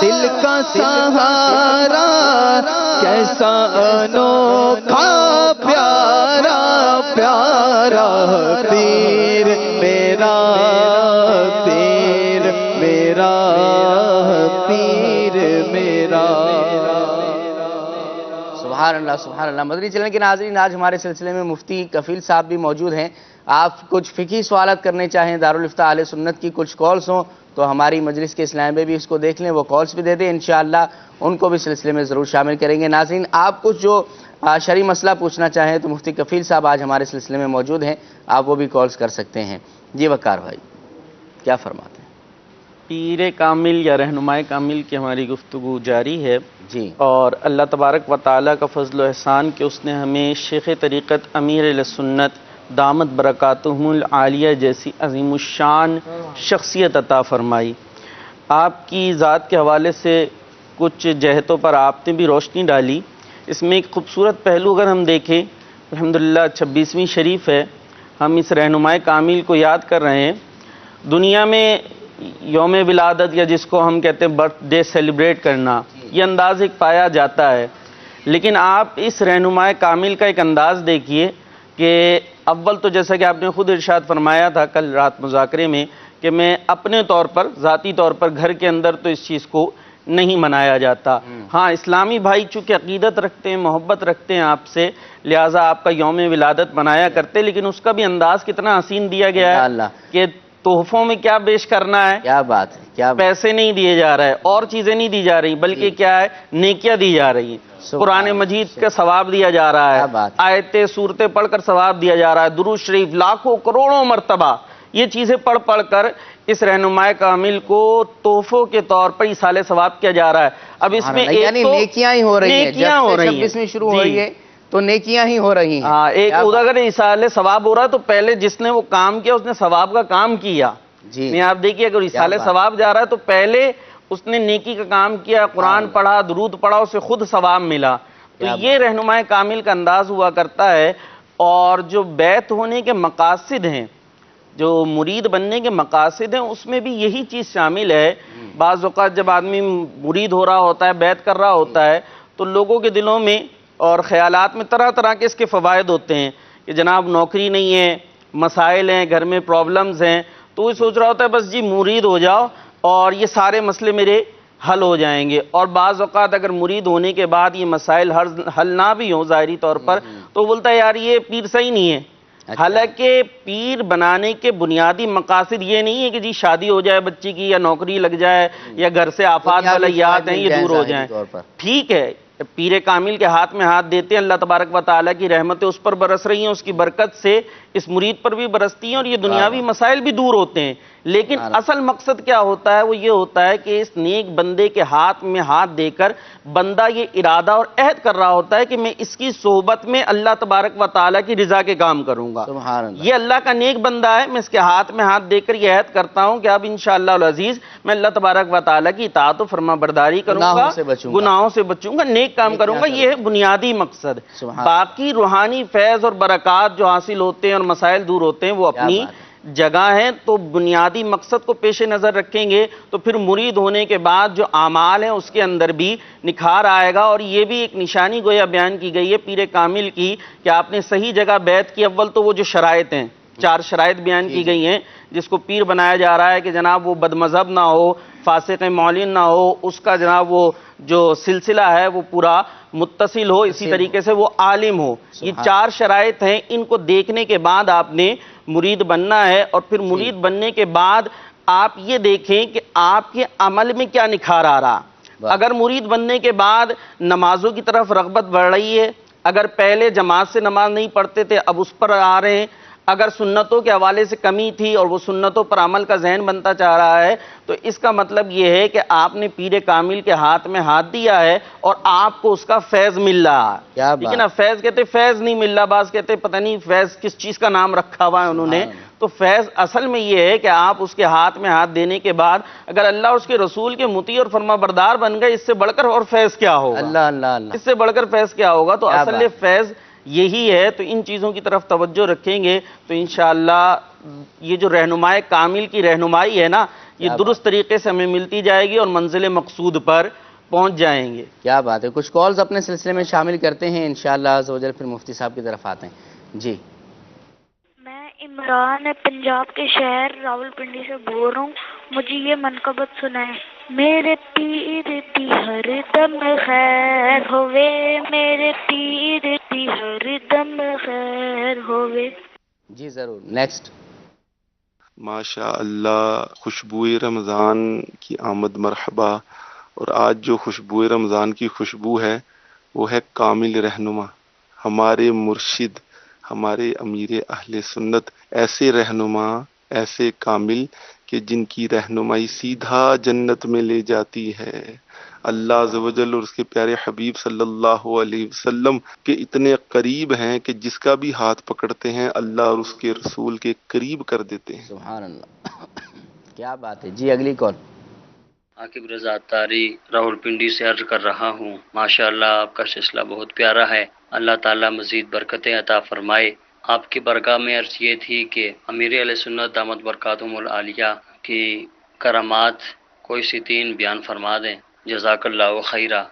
دل کا سہارا، کیسا انوکھا پیارا پیارا، پیر میرا، پیر میرا، پیر میرا۔ سبحان اللہ، سبحان اللہ۔ مدنی چینل کے ناظرین، آج ہمارے سلسلے میں مفتی کفیل صاحب بھی موجود ہیں۔ آپ کچھ فقہی سوالات کرنے چاہیں، دارالفتاح اہل سنت کی کچھ کالز ہوں تو ہماری مجلس کے اسلام میں بھی اس کو دیکھ لیں، وہ کالز بھی دے دیں، انشاءاللہ ان کو بھی سلسلے میں ضرور شامل کریں گے۔ ناظرین، آپ کچھ جو شرعی مسئلہ پوچھنا چاہیں تو مفتی کفیل صاحب آج ہمارے سلسلے میں موجود ہیں، آپ وہ بھی کالز کر سکتے ہیں۔ جی وقار بھائی کیا فرماتے ہیں؟ پیر کامل یا رہنمائے کامل کی ہماری گفتگو جاری ہے، جی، اور اللہ تبارک و تعالیٰ کا فضل و احسان کہ اس نے ہمیں شیخ طریقت امیر اہل سنت دامت برکاتہم العالیہ جیسی عظیم الشان شخصیت عطا فرمائی۔ آپ کی ذات کے حوالے سے کچھ جہتوں پر آپ نے بھی روشنی ڈالی۔ اس میں ایک خوبصورت پہلو اگر ہم دیکھیں، الحمدللہ 26ویں شریف ہے، ہم اس رہنمائے کامل کو یاد کر رہے ہیں۔ دنیا میں یوم ولادت یا جس کو ہم کہتے ہیں برتھ ڈے سیلیبریٹ کرنا، یہ انداز ایک پایا جاتا ہے، لیکن آپ اس رہنمائے کامل کا ایک انداز دیکھیے کہ اول تو جیسا کہ آپ نے خود ارشاد فرمایا تھا کل رات مذاکرے میں کہ میں اپنے طور پر، ذاتی طور پر گھر کے اندر تو اس چیز کو نہیں منایا جاتا۔ ہاں اسلامی بھائی چونکہ عقیدت رکھتے ہیں، محبت رکھتے ہیں آپ سے، لہٰذا آپ کا یوم ولادت منایا کرتے، لیکن اس کا بھی انداز کتنا حسین دیا گیا ہے اللہ کہ تحفوں میں کیا پیش کرنا ہے، کیا بات ہے، کیا پیسے نہیں دیے جا رہے اور چیزیں نہیں دی جا رہی، بلکہ کیا ہے، نیکیاں دی جا رہی ہیں، قرآن مجید کا ثواب دیا جا رہا ہے، کیا بات ہے۔ آیتیں صورتیں پڑھ کر ثواب دیا جا رہا ہے، درود شریف لاکھوں کروڑوں مرتبہ یہ چیزیں پڑھ پڑھ کر اس رہنمائے کامل کو تحفوں کے طور پر ایصال ثواب کیا جا رہا ہے۔ اب اس میں یعنی نیکیاں ہی ہو رہی ہیں، نیکیاں ہو رہی ہیں، 26 میں شروع ہو رہی ہے تو نیکیاں ہی ہو رہی ہیں۔ ہاں ایک اگر ایصال ثواب ہو رہا ہے تو پہلے جس نے وہ کام کیا اس نے ثواب کا کام کیا۔ جی نہیں آپ دیکھیے اگر ایصال ثواب جا رہا ہے تو پہلے اس نے نیکی کا کام کیا، قرآن پڑھا، درود پڑھا، اسے خود ثواب ملا۔ تو یہ رہنمائے کامل کا انداز ہوا کرتا ہے۔ اور جو بیعت ہونے کے مقاصد ہیں، جو مرید بننے کے مقاصد ہیں، اس میں بھی یہی چیز شامل ہے۔ بعض اوقات جب آدمی مرید ہو رہا ہوتا ہے، بیعت کر رہا ہوتا ہے، تو لوگوں کے دلوں میں اور خیالات میں طرح طرح کے اس کے فوائد ہوتے ہیں کہ جناب نوکری نہیں ہے، مسائل ہیں، گھر میں پرابلمز ہیں، تو وہ سوچ رہا ہوتا ہے بس جی مرید ہو جاؤ اور یہ سارے مسئلے میرے حل ہو جائیں گے۔ اور بعض اوقات اگر مرید ہونے کے بعد یہ مسائل حل نہ بھی ہوں ظاہری طور پر، تو بولتا ہے یار یہ پیر صحیح نہیں ہے۔ حالانکہ پیر بنانے کے بنیادی مقاصد یہ نہیں ہے کہ جی شادی ہو جائے بچی کی، یا نوکری لگ جائے، یا گھر سے آفات بلیات ہیں یہ دور ہو جائیں۔ ٹھیک ہے، پیر کامل کے ہاتھ میں ہاتھ دیتے ہیں، اللہ تبارک و تعالیٰ کی رحمتیں اس پر برس رہی ہیں، اس کی برکت سے اس مرید پر بھی برستی ہیں، اور یہ دنیاوی مسائل بھی دور ہوتے ہیں۔ لیکن اصل مقصد کیا ہوتا ہے؟ وہ یہ ہوتا ہے کہ اس نیک بندے کے ہاتھ میں ہاتھ دے کر بندہ یہ ارادہ اور عہد کر رہا ہوتا ہے کہ میں اس کی صحبت میں اللہ تبارک و تعالیٰ کی رضا کے کام کروں گا۔ سبحان اللہ۔ یہ اللہ کا نیک بندہ ہے، میں اس کے ہاتھ میں ہاتھ دے کر یہ عہد کرتا ہوں کہ اب انشاءاللہ العزیز میں اللہ تبارک و تعالیٰ کی اطاعت و فرما برداری کروں گا، گناہوں سے بچوں گا، نیک کام کروں گا۔ یہ ہے بنیادی مقصد۔ باقی روحانی فیض اور برکات جو حاصل ہوتے ہیں اور مسائل دور ہوتے ہیں وہ اپنی جگہ ہیں۔ تو بنیادی مقصد کو پیش نظر رکھیں گے تو پھر مرید ہونے کے بعد جو اعمال ہیں اس کے اندر بھی نکھار آئے گا۔ اور یہ بھی ایک نشانی گویا بیان کی گئی ہے پیر کامل کی کہ آپ نے صحیح جگہ بیعت کی۔ اول تو وہ جو شرائط ہیں، 4 شرائط بیان کی گئی ہیں جس کو پیر بنایا جا رہا ہے کہ جناب وہ بد مذہب نہ ہو، فاسق معلن نہ ہو، اس کا جناب وہ جو سلسلہ ہے وہ پورا متصل ہو، اسی طریقے سے وہ عالم ہو۔ یہ 4 شرائط ہیں، ان کو دیکھنے کے بعد آپ نے مرید بننا ہے۔ اور پھر مرید بننے کے بعد آپ یہ دیکھیں کہ آپ کے عمل میں کیا نکھار آ رہا۔ اگر مرید بننے کے بعد نمازوں کی طرف رغبت بڑھ رہی ہے، اگر پہلے جماعت سے نماز نہیں پڑھتے تھے اب اس پر آ رہے ہیں، اگر سنتوں کے حوالے سے کمی تھی اور وہ سنتوں پر عمل کا ذہن بنتا چاہ رہا ہے، تو اس کا مطلب یہ ہے کہ آپ نے پیر کامل کے ہاتھ میں ہاتھ دیا ہے اور آپ کو اس کا فیض مل رہا ہے۔ لیکن اب فیض کہتے فیض نہیں مل رہا، بعض کہتے پتہ نہیں فیض کس چیز کا نام رکھا ہوا ہے انہوں نے۔ تو فیض اصل میں یہ ہے کہ آپ اس کے ہاتھ میں ہاتھ دینے کے بعد اگر اللہ اس کے رسول کے مطیع اور فرما بردار بن گئے، اس سے بڑھ کر اور فیض کیا ہوگا؟ اللہ اللہ اللہ، اس سے بڑھ کر فیض کیا ہوگا؟ تو اصل فیض یہی ہے۔ تو ان چیزوں کی طرف توجہ رکھیں گے تو انشاءاللہ یہ جو رہنمائے کامل کی رہنمائی ہے نا، یہ درست طریقے سے ہمیں ملتی جائے گی اور منزل مقصود پر پہنچ جائیں گے۔ کیا بات ہے۔ کچھ کالز اپنے سلسلے میں شامل کرتے ہیں انشاءاللہ عز و جل، پھر مفتی صاحب کی طرف آتے ہیں۔ جی میں عمران پنجاب کے شہر راولپنڈی سے بول رہا ہوں، مجھے یہ منقبت سنائیں۔ میرے پیر دی ہر دم خیر ہوئے، میرے پیر دی ہر دم خیر ہوئے۔ جی ضرور، نیکسٹ۔ ماشاء اللہ، خوشبوئے رمضان کی آمد مرحبا۔ اور آج جو خوشبوئے رمضان کی خوشبو ہے وہ ہے کامل رہنما، ہمارے مرشد، ہمارے امیر اہل سنت، ایسے رہنما، ایسے کامل کہ جن کی رہنمائی سیدھا جنت میں لے جاتی ہے۔ اللہ عز و جل اور اس کے پیارے حبیب صلی اللہ علیہ وسلم کے اتنے قریب ہیں کہ جس کا بھی ہاتھ پکڑتے ہیں اللہ اور اس کے رسول کے قریب کر دیتے ہیں۔ سبحان اللہ، کیا بات ہے۔ جی اگلی کال۔ عاقب رضا اتاری راولپنڈی سے عرض کر رہا ہوں، ماشاءاللہ آپ کا سلسلہ بہت پیارا ہے، اللہ تعالیٰ مزید برکتیں عطا فرمائے۔ آپ کی برگاہ میں عرض یہ تھی کہ امیر علیہ سنت دامت برکاتہم العالیہ کی کرامات کوئی سی 3 بیان فرما دیں، جزاک اللہ خیرہ۔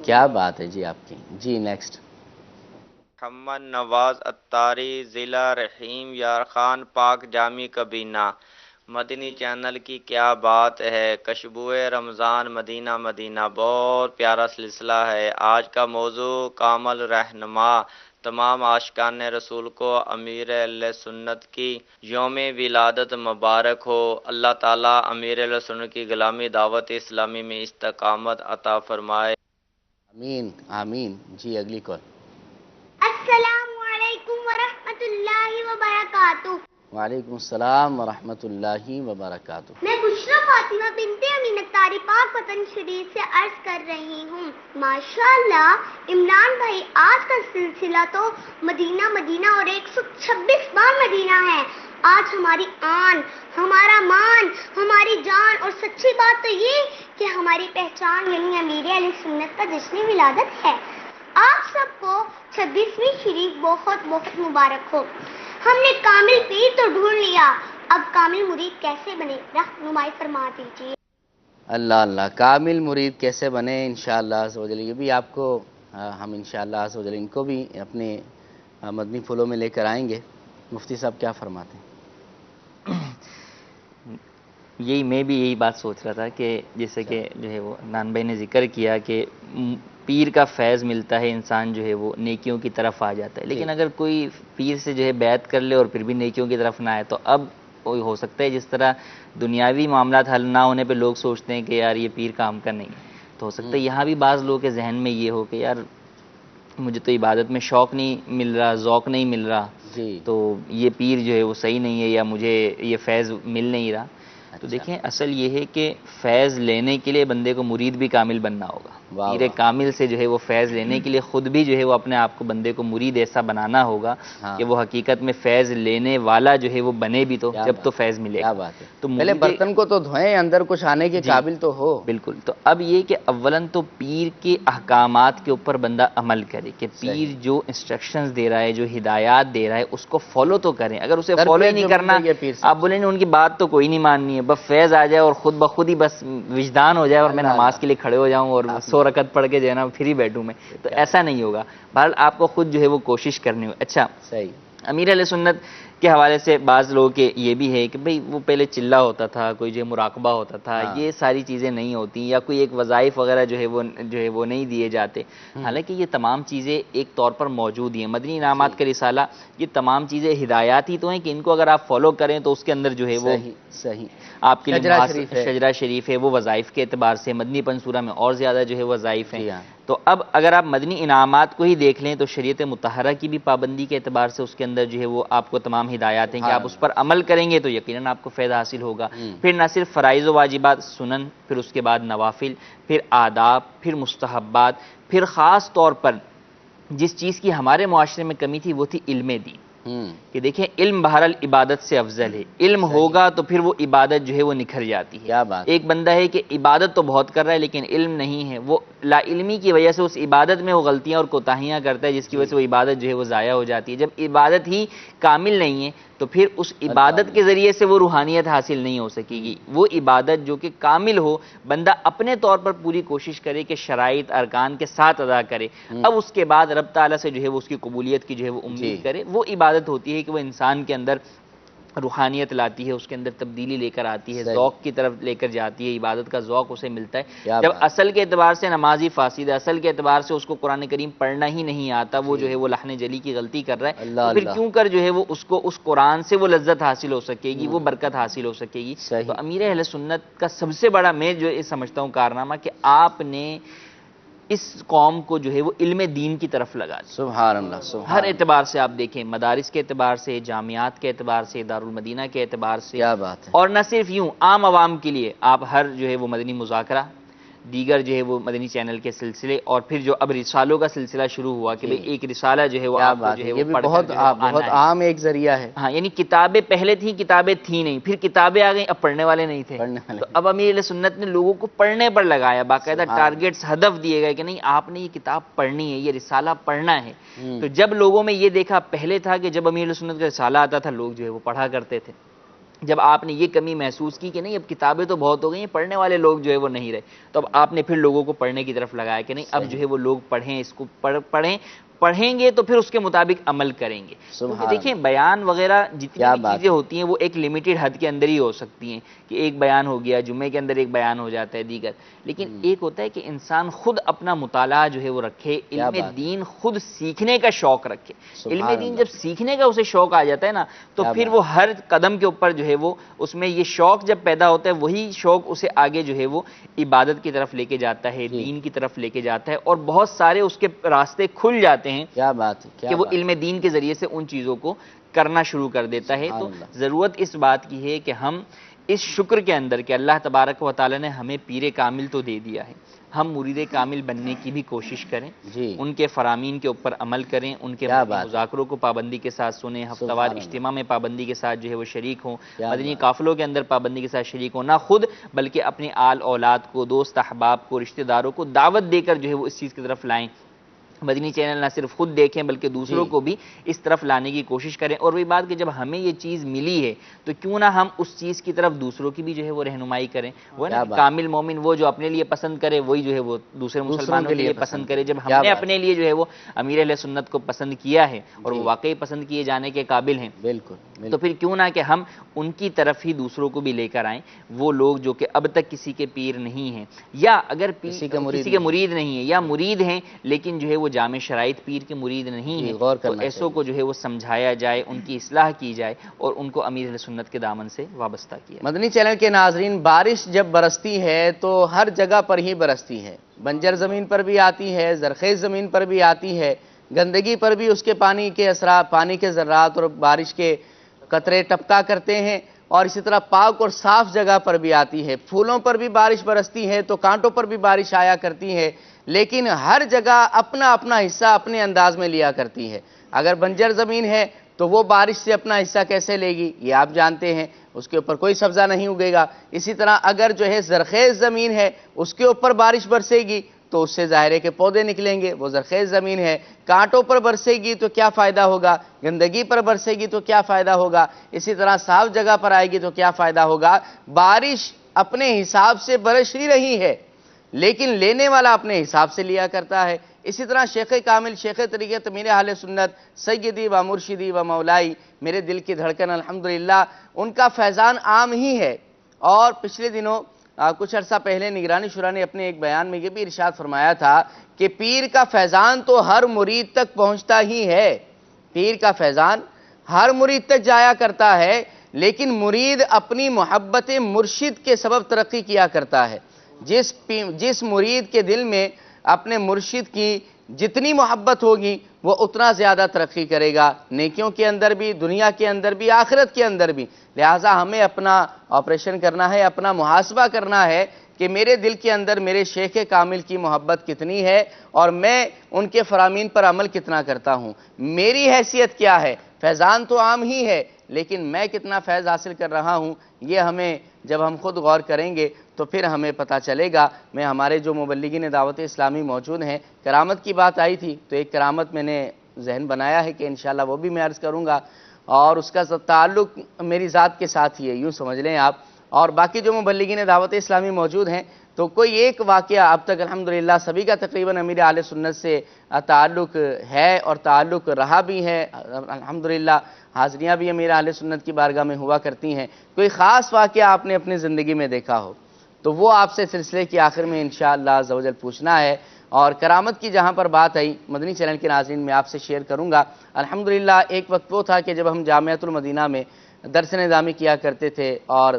کیا بات ہے جی آپ کی۔ جی نیکسٹ۔ محمد نواز اتاری، ضلع رحیم یار خان، پاک جامی کبینہ۔ مدنی چینل کی کیا بات ہے، کشبوئے رمضان مدینہ مدینہ بہت پیارا سلسلہ ہے۔ آج کا موضوع کامل رہنما، تمام عاشقان رسول کو امیر اہل سنت کی یوم ولادت مبارک ہو۔ اللہ تعالیٰ امیر اہل سنت کی غلامی دعوت اسلامی میں استقامت عطا فرمائے۔ آمین آمین۔ جی اگلی کال۔ السلام علیکم ورحمۃ اللہ وبرکاتہ۔ وعلیکم السلام ورحمۃ اللہ وبرکاتہ۔ میں بشریٰ فاطمہ بنت امین اتاری پاک وطن شریف سے عرض کر رہی ہوں۔ ماشاءاللہ عمران بھائی، آج کا سلسلہ تو مدینہ مدینہ اور 126 بار مدینہ ہے۔ آج ہماری آن، ہمارا مان، ہماری جان اور سچی بات تو یہ کہ ہماری پہچان یعنی امیر اہل سنت کا جشن ولادت ہے۔ آپ سب کو 26ویں شریف بہت بہت مبارک ہو۔ ہم نے کامل پیر تو ڈھونڈ لیا، اب کامل مرید کیسے بنے، رہنمائی فرما دیجیے۔ اللہ اللہ، کامل مرید کیسے بنے انشاءاللہ عز و جل، یہ بھی آپ کو ہم انشاءاللہ عز و جل ان کو بھی اپنے مدنی پھولوں میں لے کر آئیں گے۔ مفتی صاحب کیا فرماتے ہیں؟ میں بھی یہی بات سوچ رہا تھا کہ جیسے کہ جو ہے وہ نان بھائی نے ذکر کیا کہ پیر کا فیض ملتا ہے، انسان جو ہے وہ نیکیوں کی طرف آ جاتا ہے، لیکن اگر کوئی پیر سے جو ہے بیعت کر لے اور پھر بھی نیکیوں کی طرف نہ آئے تو اب ہو سکتا ہے جس طرح دنیاوی معاملات حل نہ ہونے پہ لوگ سوچتے ہیں کہ یار یہ پیر کام کا نہیں ہے، تو ہو سکتا ہے یہاں بھی بعض لوگوں کے ذہن میں یہ ہو کہ یار مجھے تو عبادت میں شوق نہیں مل رہا، ذوق نہیں مل رہا، تو یہ پیر جو ہے وہ صحیح نہیں ہے یا مجھے یہ فیض مل نہیں رہا۔ تو دیکھیں اصل یہ ہے کہ فیض لینے کے لیے بندے کو مرید بھی کامل بننا ہوگا۔ پیر کامل سے جو ہے وہ فیض لینے کے لیے خود بھی جو ہے وہ اپنے آپ کو بندے کو مرید ایسا بنانا ہوگا کہ وہ حقیقت میں فیض لینے والا جو ہے وہ بنے بھی تو جب تو فیض ملے گا۔ تو پہلے برتن کو تو دھوئیں، اندر کچھ آنے کے قابل تو ہو۔ بالکل، تو اب یہ کہ اولاً تو پیر کے احکامات کے اوپر بندہ عمل کرے کہ پیر جو انسٹرکشنز دے رہا ہے، جو ہدایات دے رہا ہے اس کو فالو تو کریں۔ اگر اسے فالو ہی نہیں کرنا، آپ بولیں ان کی بات تو کوئی نہیں ماننی ہے، بس فیض آ جائے اور خود بخود ہی بس وجدان ہو جائے اور میں نماز کے لیے کھڑے ہو جاؤں اور 100 رکعت پڑھ کے جو ہے نا پھر ہی بیٹھوں میں، تو ایسا نہیں ہوگا۔ بہرحال آپ کو خود جو ہے وہ کوشش کرنی ہو۔ اچھا، صحیح، امیر اہل سنت کے حوالے سے بعض لوگوں کے یہ بھی ہے کہ بھئی وہ پہلے چلہ ہوتا تھا، کوئی جو مراقبہ ہوتا تھا، یہ ساری چیزیں نہیں ہوتی، یا کوئی ایک وظائف وغیرہ جو ہے وہ نہیں دیے جاتے۔ حالانکہ یہ تمام چیزیں ایک طور پر موجود ہیں۔ مدنی انعامات کا رسالہ یہ تمام چیزیں ہدایات ہی تو ہیں کہ ان کو اگر آپ فالو کریں تو اس کے اندر جو ہے وہ صحیح آپ کے لیے شجرہ شریف ہے، وہ وظائف کے اعتبار سے مدنی پنصورہ میں اور زیادہ جو ہے وظائف ہیں۔ تو اب اگر آپ مدنی انعامات کو ہی دیکھ لیں تو شریعت مطہرہ کی بھی پابندی کے اعتبار سے اس کے اندر جو ہے وہ آپ کو تمام ہدایات ہیں کہ آپ اس پر عمل کریں گے تو یقیناً آپ کو فائدہ حاصل ہوگا۔ پھر نہ صرف فرائض و واجبات، سنن، پھر اس کے بعد نوافل، پھر آداب، پھر مستحبات، پھر خاص طور پر جس چیز کی ہمارے معاشرے میں کمی تھی وہ تھی علم دین، کہ دیکھیں علم بہرحال عبادت سے افضل ہے، علم ہوگا تو پھر وہ عبادت جو ہے وہ نکھر جاتی ہے۔ ایک بندہ ہے کہ عبادت تو بہت کر رہا ہے لیکن علم نہیں ہے، وہ لا علمی کی وجہ سے اس عبادت میں وہ غلطیاں اور کوتاہیاں کرتا ہے جس کی وجہ سے وہ عبادت جو ہے وہ ضائع ہو جاتی ہے۔ جب عبادت ہی کامل نہیں ہے تو پھر اس عبادت کے ذریعے سے وہ روحانیت حاصل نہیں ہو سکے گی۔ وہ عبادت جو کہ کامل ہو، بندہ اپنے طور پر پوری کوشش کرے کہ شرائط ارکان کے ساتھ ادا کرے، اب اس کے بعد رب تعالیٰ سے جو ہے وہ اس کی قبولیت کی جو ہے وہ امید کرے، وہ عبادت ہوتی ہے کہ وہ انسان کے اندر روحانیت لاتی ہے، اس کے اندر تبدیلی لے کر آتی ہے، ذوق کی طرف لے کر جاتی ہے، عبادت کا ذوق اسے ملتا ہے۔ جب اصل کے اعتبار سے نمازی فاسد ہے، اصل کے اعتبار سے اس کو قرآن کریم پڑھنا ہی نہیں آتا، وہ جو ہے وہ لحن جلی کی غلطی کر رہا ہے، تو پھر کیوں کر جو ہے وہ اس کو اس قرآن سے وہ لذت حاصل ہو سکے گی، وہ برکت حاصل ہو سکے گی۔ تو امیر اہل سنت کا سب سے بڑا میں جو سمجھتا ہوں کارنامہ کہ آپ نے اس قوم کو جو ہے وہ علم دین کی طرف لگا دیا۔ سبحان اللہ، سبحان ہر اعتبار سے آپ دیکھیں، مدارس کے اعتبار سے، جامعات کے اعتبار سے، دارالمدینہ کے اعتبار سے، کیا بات ہے۔ اور نہ صرف یوں عام عوام کے لیے آپ ہر جو ہے وہ مدنی مذاکرہ، دیگر جو ہے وہ مدنی چینل کے سلسلے، اور پھر جو اب رسالوں کا سلسلہ شروع ہوا کہ بھئی ایک رسالہ جو ہے وہ آپ کو جو ہے وہ بہت عام ایک ذریعہ ہے۔ ہاں، یعنی کتابیں پہلے تھیں، کتابیں تھیں نہیں، پھر کتابیں آ گئیں، اب پڑھنے والے نہیں تھے، تو اب امیر اہل سنت نے لوگوں کو پڑھنے پر لگایا، باقاعدہ ٹارگیٹس، ہدف دیے گئے کہ نہیں آپ نے یہ کتاب پڑھنی ہے، یہ رسالہ پڑھنا ہے۔ تو جب لوگوں میں یہ دیکھا، پہلے تھا کہ جب امیر اہل سنت کا رسالہ آتا تھا لوگ جو ہے وہ پڑھا کرتے تھے، جب آپ نے یہ کمی محسوس کی کہ نہیں اب کتابیں تو بہت ہو گئی ہیں، پڑھنے والے لوگ جو ہے وہ نہیں رہے، تو اب آپ نے پھر لوگوں کو پڑھنے کی طرف لگایا کہ نہیں اب جو ہے وہ لوگ پڑھیں، اس کو پڑھیں، پڑھیں گے تو پھر اس کے مطابق عمل کریں گے. کیونکہ دیکھیں بیان وغیرہ جتنی بھی چیزیں ہوتی ہیں وہ ایک لمیٹڈ حد کے اندر ہی ہو سکتی ہیں کہ ایک بیان ہو گیا, جمعے کے اندر ایک بیان ہو جاتا ہے دیگر, لیکن ایک ہوتا ہے کہ انسان خود اپنا مطالعہ جو ہے وہ رکھے, علم دین خود سیکھنے کا شوق رکھے. علم دین جب سیکھنے کا اسے شوق آ جاتا ہے نا تو پھر وہ ہر قدم کے اوپر جو ہے وہ اس میں یہ شوق جب پیدا ہوتا ہے, وہی شوق اسے آگے جو ہے وہ عبادت کی طرف لے کے جاتا ہے, دین کی طرف لے کے جاتا ہے, اور بہت سارے اس کے راستے کھل جاتے ہیں. کیا بات ہے کہ وہ علم دین کے ذریعے سے ان چیزوں کو کرنا شروع کر دیتا ہے. تو ضرورت اس بات کی ہے کہ ہم اس شکر کے اندر کہ اللہ تبارک و تعالی نے ہمیں پیر کامل تو دے دیا ہے, ہم مرید کامل بننے کی بھی کوشش کریں, ان کے فرامین کے اوپر عمل کریں, ان کے مذاکروں کو پابندی کے ساتھ سنیں, ہفتہ وار اجتماع میں پابندی کے ساتھ جو ہے وہ شریک ہوں, مدنی قافلوں کے اندر پابندی کے ساتھ شریک ہوں, نہ خود بلکہ اپنے آل اولاد کو, دوست احباب کو, رشتہ داروں کو دعوت دے کر جو ہے وہ اس چیز کی طرف لائیں. مدنی چینل نہ صرف خود دیکھیں بلکہ دوسروں کو بھی اس طرف لانے کی کوشش کریں. اور وہی بات کہ جب ہمیں یہ چیز ملی ہے تو کیوں نہ ہم اس چیز کی طرف دوسروں کی بھی جو ہے وہ رہنمائی کریں. وہ نا کامل مومن وہ جو اپنے لیے پسند کرے وہی جو ہے وہ دوسرے مسلمانوں کے لیے پسند کرے. جب ہم نے اپنے لیے جو ہے وہ امیر اہل سنت کو پسند کیا ہے اور وہ واقعی پسند کیے جانے کے قابل ہیں, بالکل, تو پھر کیوں نہ کہ ہم ان کی طرف ہی دوسروں کو بھی لے کر آئیں. وہ لوگ جو کہ اب تک کسی کے پیر نہیں ہیں, یا اگر کسی کے مرید نہیں ہیں, یا مرید ہیں لیکن جو ہے وہ جامع شرائط پیر کے مرید نہیں ہیں, تو ایسوں کو جو ہے وہ سمجھایا جائے, ان کی اصلاح کی جائے اور ان کو امیر اہل سنت کے دامن سے وابستہ کیا. مدنی چینل کے ناظرین, بارش جب برستی ہے تو ہر جگہ پر ہی برستی ہے, بنجر زمین پر بھی آتی ہے, زرخیز زمین پر بھی آتی ہے, گندگی پر بھی اس کے پانی کے اثرات, پانی کے ذرات اور بارش کے قطرے ٹپکا کرتے ہیں, اور اسی طرح پاک اور صاف جگہ پر بھی آتی ہے. پھولوں پر بھی بارش برستی ہے تو کانٹوں پر بھی بارش آیا کرتی ہے, لیکن ہر جگہ اپنا اپنا حصہ اپنے انداز میں لیا کرتی ہے. اگر بنجر زمین ہے تو وہ بارش سے اپنا حصہ کیسے لے گی یہ آپ جانتے ہیں, اس کے اوپر کوئی سبزہ نہیں اگے گا. اسی طرح اگر جو ہے زرخیز زمین ہے اس کے اوپر بارش برسے گی تو اس سے ظاہر ہے کہ پودے نکلیں گے. وہ زرخیز زمین ہے, کانٹوں پر برسے گی تو کیا فائدہ ہوگا, گندگی پر برسے گی تو کیا فائدہ ہوگا, اسی طرح صاف جگہ پر آئے گی تو کیا فائدہ ہوگا. بارش اپنے حساب سے برس ہی رہی ہے لیکن لینے والا اپنے حساب سے لیا کرتا ہے. اسی طرح شیخ کامل, شیخ طریقت امیر اہل سنت, سیدی و مرشدی و مولائی, میرے دل کی دھڑکن, الحمدللہ ان کا فیضان عام ہی ہے. اور پچھلے دنوں کچھ عرصہ پہلے نگرانی شورا نے اپنے ایک بیان میں یہ بھی ارشاد فرمایا تھا کہ پیر کا فیضان تو ہر مرید تک پہنچتا ہی ہے, پیر کا فیضان ہر مرید تک جایا کرتا ہے, لیکن مرید اپنی محبت مرشد کے سبب ترقی کیا کرتا ہے. جس مرید کے دل میں اپنے مرشد کی جتنی محبت ہوگی وہ اتنا زیادہ ترقی کرے گا, نیکیوں کے اندر بھی, دنیا کے اندر بھی, آخرت کے اندر بھی. لہٰذا ہمیں اپنا آپریشن کرنا ہے, اپنا محاسبہ کرنا ہے کہ میرے دل کے اندر میرے شیخ کامل کی محبت کتنی ہے اور میں ان کے فرامین پر عمل کتنا کرتا ہوں. میری حیثیت کیا ہے, فیضان تو عام ہی ہے لیکن میں کتنا فیض حاصل کر رہا ہوں, یہ ہمیں جب ہم خود غور کریں گے تو پھر ہمیں پتہ چلے گا. میں ہمارے جو مبلغین دعوت اسلامی موجود ہیں, کرامت کی بات آئی تھی تو ایک کرامت میں نے ذہن بنایا ہے کہ انشاءاللہ وہ بھی میں عرض کروں گا, اور اس کا تعلق میری ذات کے ساتھ ہی ہے, یوں سمجھ لیں آپ. اور باقی جو مبلغین دعوت اسلامی موجود ہیں تو کوئی ایک واقعہ اب تک الحمدللہ سبھی کا تقریباً امیر اہل سنت سے تعلق ہے اور تعلق رہا بھی ہے. الحمدللہ حاضریاں بھی امیر اہل سنت کی بارگاہ میں ہوا کرتی ہیں. کوئی خاص واقعہ آپ نے اپنی زندگی میں دیکھا ہو تو وہ آپ سے سلسلے کی آخر میں انشاءاللہ عز و جل پوچھنا ہے. اور کرامت کی جہاں پر بات آئی مدنی چینل کے ناظرین میں آپ سے شیئر کروں گا. الحمدللہ ایک وقت وہ تھا کہ جب ہم جامعۃ المدینہ میں درس نظامی کیا کرتے تھے اور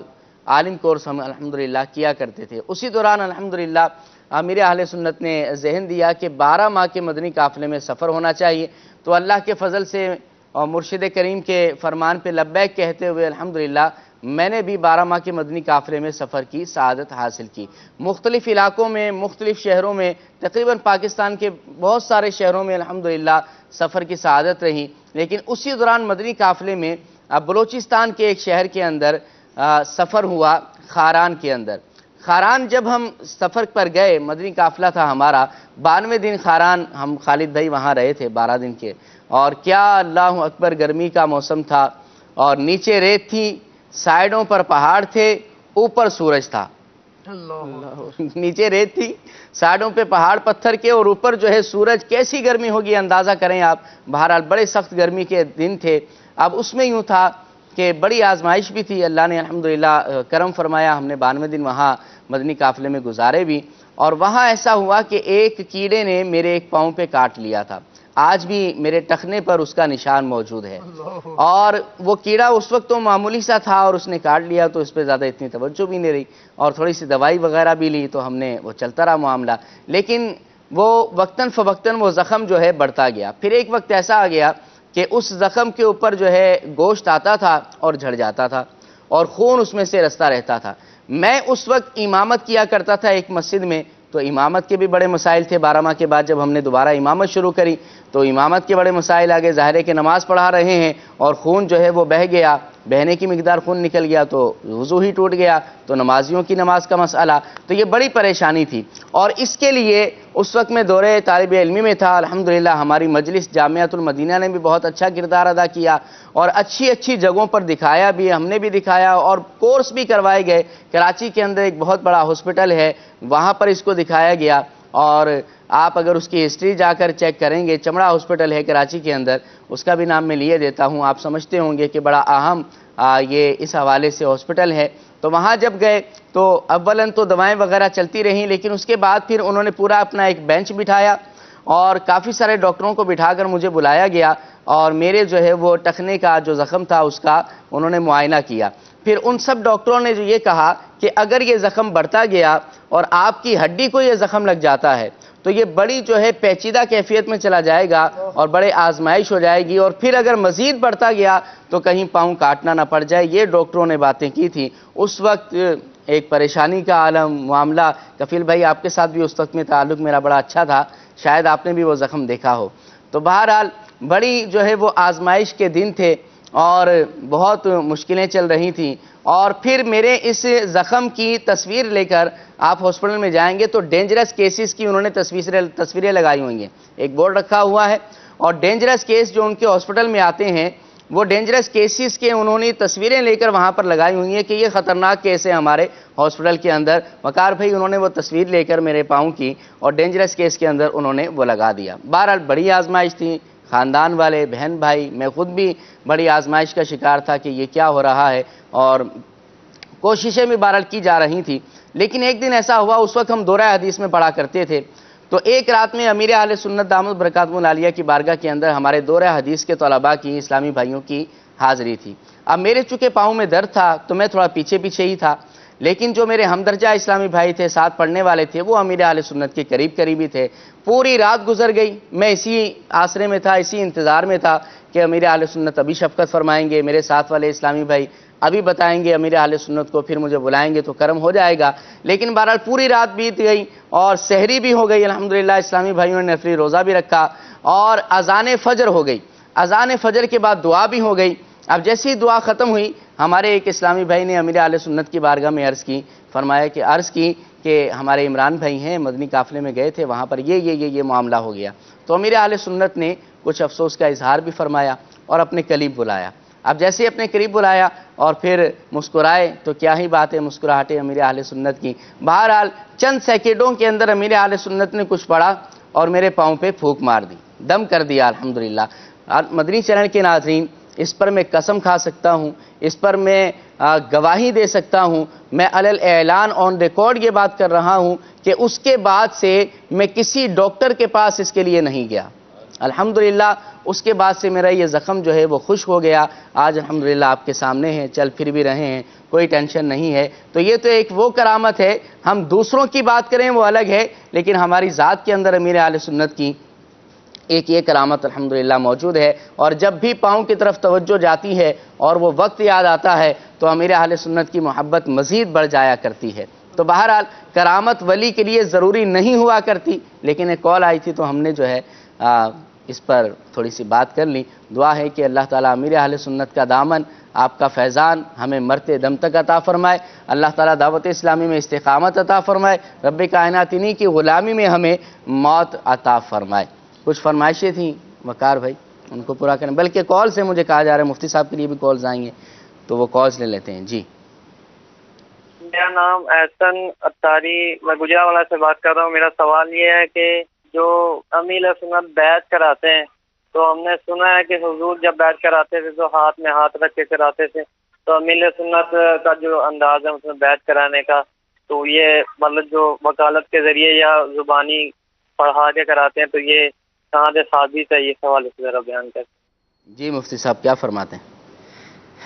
عالم کورس ہم الحمدللہ کیا کرتے تھے. اسی دوران الحمدللہ امیر اہل سنت نے ذہن دیا کہ 12 ماہ کے مدنی قافلے میں سفر ہونا چاہیے. تو اللہ کے فضل سے اور مرشد کریم کے فرمان پہ لبیک کہتے ہوئے الحمدللہ میں نے بھی 12 ماہ کے مدنی قافلے میں سفر کی سعادت حاصل کی. مختلف علاقوں میں, مختلف شہروں میں, تقریباً پاکستان کے بہت سارے شہروں میں الحمدللہ سفر کی سعادت رہی. لیکن اسی دوران مدنی قافلے میں بلوچستان کے ایک شہر کے اندر سفر ہوا, خاران کے اندر. خاران جب ہم سفر پر گئے, مدنی قافلہ تھا ہمارا, 92 دن خاران ہم خالد بھائی وہاں رہے تھے 12 دن کے. اور کیا اللہ اکبر گرمی کا موسم تھا, اور نیچے ریت تھی, سائیڈوں پر پہاڑ تھے, اوپر سورج تھا. نیچے ریت تھی، سائڈوں پہ پہاڑ پتھر کے، اور اوپر جو ہے سورج، کیسی گرمی ہوگی اندازہ کریں آپ. بہرحال بڑے سخت گرمی کے دن تھے. اب اس میں یوں تھا کہ بڑی آزمائش بھی تھی. اللہ نے الحمدللہ کرم فرمایا، ہم نے 92 دن وہاں مدنی قافلے میں گزارے بھی. اور وہاں ایسا ہوا کہ ایک کیڑے نے میرے ایک پاؤں پہ کاٹ لیا تھا. آج بھی میرے ٹخنے پر اس کا نشان موجود ہے. اور وہ کیڑا اس وقت تو معمولی سا تھا، اور اس نے کاٹ لیا تو اس پہ زیادہ اتنی توجہ بھی نہیں رہی، اور تھوڑی سی دوائی وغیرہ بھی لی تو ہم نے وہ چلتا رہا معاملہ. لیکن وہ وقتاً فوقتاً وہ زخم جو ہے بڑھتا گیا. پھر ایک وقت ایسا آ گیا کہ اس زخم کے اوپر جو ہے گوشت آتا تھا اور جھڑ جاتا تھا، اور خون اس میں سے رستا رہتا تھا. میں اس وقت امامت کیا کرتا تھا ایک مسجد میں، تو امامت کے بھی بڑے مسائل تھے. 12 ماہ کے بعد جب ہم نے دوبارہ امامت شروع کری تو امامت کے بڑے مسائل آگے. ظاہر ہے کہ نماز پڑھا رہے ہیں اور خون جو ہے وہ بہہ گیا، بہنے کی مقدار خون نکل گیا تو وضو ہی ٹوٹ گیا، تو نمازیوں کی نماز کا مسئلہ. تو یہ بڑی پریشانی تھی. اور اس کے لیے اس وقت میں دورے طالب علمی میں تھا. الحمدللہ ہماری مجلس جامعۃ المدینہ نے بھی بہت اچھا کردار ادا کیا، اور اچھی اچھی جگہوں پر دکھایا بھی، ہم نے بھی دکھایا، اور کورس بھی کروائے گئے. کراچی کے اندر ایک بہت بڑا ہاسپٹل ہے، وہاں پر اس کو دکھایا گیا. اور آپ اگر اس کی ہسٹری جا کر چیک کریں گے، چمڑا ہاسپٹل ہے کراچی کے اندر، اس کا بھی نام میں لیے دیتا ہوں. آپ سمجھتے ہوں گے کہ بڑا اہم یہ اس حوالے سے ہاسپٹل ہے. تو وہاں جب گئے تو اولاً تو دوائیں وغیرہ چلتی رہیں، لیکن اس کے بعد پھر انہوں نے پورا اپنا ایک بینچ بٹھایا، اور کافی سارے ڈاکٹروں کو بٹھا کر مجھے بلایا گیا، اور میرے جو ہے وہ ٹخنے کا جو زخم تھا اس کا انہوں نے معائنہ کیا. پھر ان سب ڈاکٹروں نے جو یہ کہا کہ اگر یہ زخم بڑھتا گیا اور آپ کی ہڈی کو یہ زخم لگ جاتا ہے تو یہ بڑی جو ہے پیچیدہ کیفیت میں چلا جائے گا اور بڑے آزمائش ہو جائے گی، اور پھر اگر مزید بڑھتا گیا تو کہیں پاؤں کاٹنا نہ پڑ جائے. یہ ڈاکٹروں نے باتیں کی تھیں. اس وقت ایک پریشانی کا عالم معاملہ. کفیل بھائی آپ کے ساتھ بھی اس وقت میں تعلق میرا بڑا اچھا تھا، شاید آپ نے بھی وہ زخم دیکھا ہو. تو بہرحال بڑی جو ہے وہ آزمائش کے دن تھے اور بہت مشکلیں چل رہی تھیں. اور پھر میرے اس زخم کی تصویر لے کر آپ ہاسپٹل میں جائیں گے تو ڈینجرس کیسز کی انہوں نے تصویریں لگائی ہوئی ہیں. ایک بورڈ رکھا ہوا ہے، اور ڈینجرس کیس جو ان کے ہاسپٹل میں آتے ہیں وہ ڈینجرس کیسز کے انہوں نے تصویریں لے کر وہاں پر لگائی ہوئی ہیں کہ یہ خطرناک کیس ہے ہمارے ہاسپٹل کے اندر. وقار بھائی انہوں نے وہ تصویر لے کر میرے پاؤں کی اور ڈینجرس کیس کے اندر انہوں نے وہ لگا دیا. بہرحال بڑی آزمائش تھی. خاندان والے، بہن بھائی، میں خود بھی بڑی آزمائش کا شکار تھا کہ یہ کیا ہو رہا ہے، اور کوششیں بھی بہرحال کی جا رہی تھی. لیکن ایک دن ایسا ہوا، اس وقت ہم دورہ حدیث میں پڑھا کرتے تھے، تو ایک رات میں امیر اہل سنت دامت برکاتہم العالیہ کی بارگاہ کے اندر ہمارے دورہ حدیث کے طلباء کی، اسلامی بھائیوں کی حاضری تھی. اب میرے چونکہ پاؤں میں درد تھا تو میں تھوڑا پیچھے پیچھے ہی تھا، لیکن جو میرے ہمدرجہ اسلامی بھائی تھے، ساتھ پڑھنے والے تھے، وہ امیر اہل سنت کے قریبی تھے. پوری رات گزر گئی، میں اسی آسرے میں تھا، اسی انتظار میں تھا کہ امیر اہل سنت ابھی شفقت فرمائیں گے، میرے ساتھ والے اسلامی بھائی ابھی بتائیں گے امیر اہل سنت کو، پھر مجھے بلائیں گے تو کرم ہو جائے گا. لیکن بہرحال پوری رات بیت گئی اور سحری بھی ہو گئی. الحمدللہ اسلامی بھائیوں نے نفلی روزہ بھی رکھا، اور اذان فجر ہو گئی. اذان فجر کے بعد دعا بھی ہو گئی. اب جیسی دعا ختم ہوئی، ہمارے ایک اسلامی بھائی نے امیر اہل سنت کی بارگاہ میں عرض کی، فرمایا کہ ہمارے عمران بھائی ہیں، مدنی قافلے میں گئے تھے، وہاں پر یہ معاملہ ہو گیا. تو امیر اہل سنت نے کچھ افسوس کا اظہار بھی فرمایا اور اپنے قریب بلایا. اب جیسے اپنے قریب بلایا اور پھر مسکرائے تو کیا ہی بات ہے، مسکراہٹیں امیر اہل سنت کی. بہرحال چند سیکنڈوں کے اندر امیر اہل سنت نے کچھ پڑھا اور میرے پاؤں پہ پھونک مار دی، دم کر دیا. الحمدللہ مدنی چینل کے ناظرین، اس پر میں قسم کھا سکتا ہوں، اس پر میں گواہی دے سکتا ہوں، میں علی الاعلان آن ریکارڈ یہ بات کر رہا ہوں کہ اس کے بعد سے میں کسی ڈاکٹر کے پاس اس کے لیے نہیں گیا. الحمدللہ اس کے بعد سے میرا یہ زخم جو ہے وہ خشک ہو گیا. آج الحمدللہ آپ کے سامنے ہیں، چل پھر بھی رہے ہیں، کوئی ٹینشن نہیں ہے. تو یہ تو ایک وہ کرامت ہے. ہم دوسروں کی بات کریں وہ الگ ہے، لیکن ہماری ذات کے اندر امیر اہل سنت کی ایک یہ کرامت الحمدللہ موجود ہے. اور جب بھی پاؤں کی طرف توجہ جاتی ہے اور وہ وقت یاد آتا ہے تو امیر اہل سنت کی محبت مزید بڑھ جایا کرتی ہے. تو بہرحال کرامت ولی کے لیے ضروری نہیں ہوا کرتی، لیکن ایک کال آئی تھی تو ہم نے جو ہے اس پر تھوڑی سی بات کر لی. دعا ہے کہ اللہ تعالیٰ امیر اہل سنت کا دامن، آپ کا فیضان ہمیں مرتے دم تک عطا فرمائے. اللہ تعالیٰ دعوت اسلامی میں استقامت عطا فرمائے. رب کائنات انہی کی غلامی میں ہمیں موت عطا فرمائے. کچھ فرمائشیں تھیں وقار بھائی، ان کو پورا کریں. بلکہ کال سے مجھے کہا جا رہا ہے مفتی صاحب کے لیے بھی کالز آئیں گے، تو وہ کالز لے لیتے ہیں. جی میرا نام احسن اتاری، میں گجرانوالہ سے بات کر رہا ہوں. میرا سوال یہ ہے کہ جو امیر سنت بیعت کراتے ہیں تو ہم نے سنا ہے کہ حضور جب بیعت کراتے تھے تو ہاتھ میں ہاتھ رکھ کے کراتے تھے، تو امیر سنت کا جو انداز ہے اس میں بیعت کرانے کا، تو یہ مطلب جو وکالت کے ذریعے یا زبانی پڑھا کے کراتے ہیں تو یہ کہاں سے ثابت ہے؟ یہ سوال اس ذرا بیان کریں. جی مفتی صاحب کیا فرماتے ہیں؟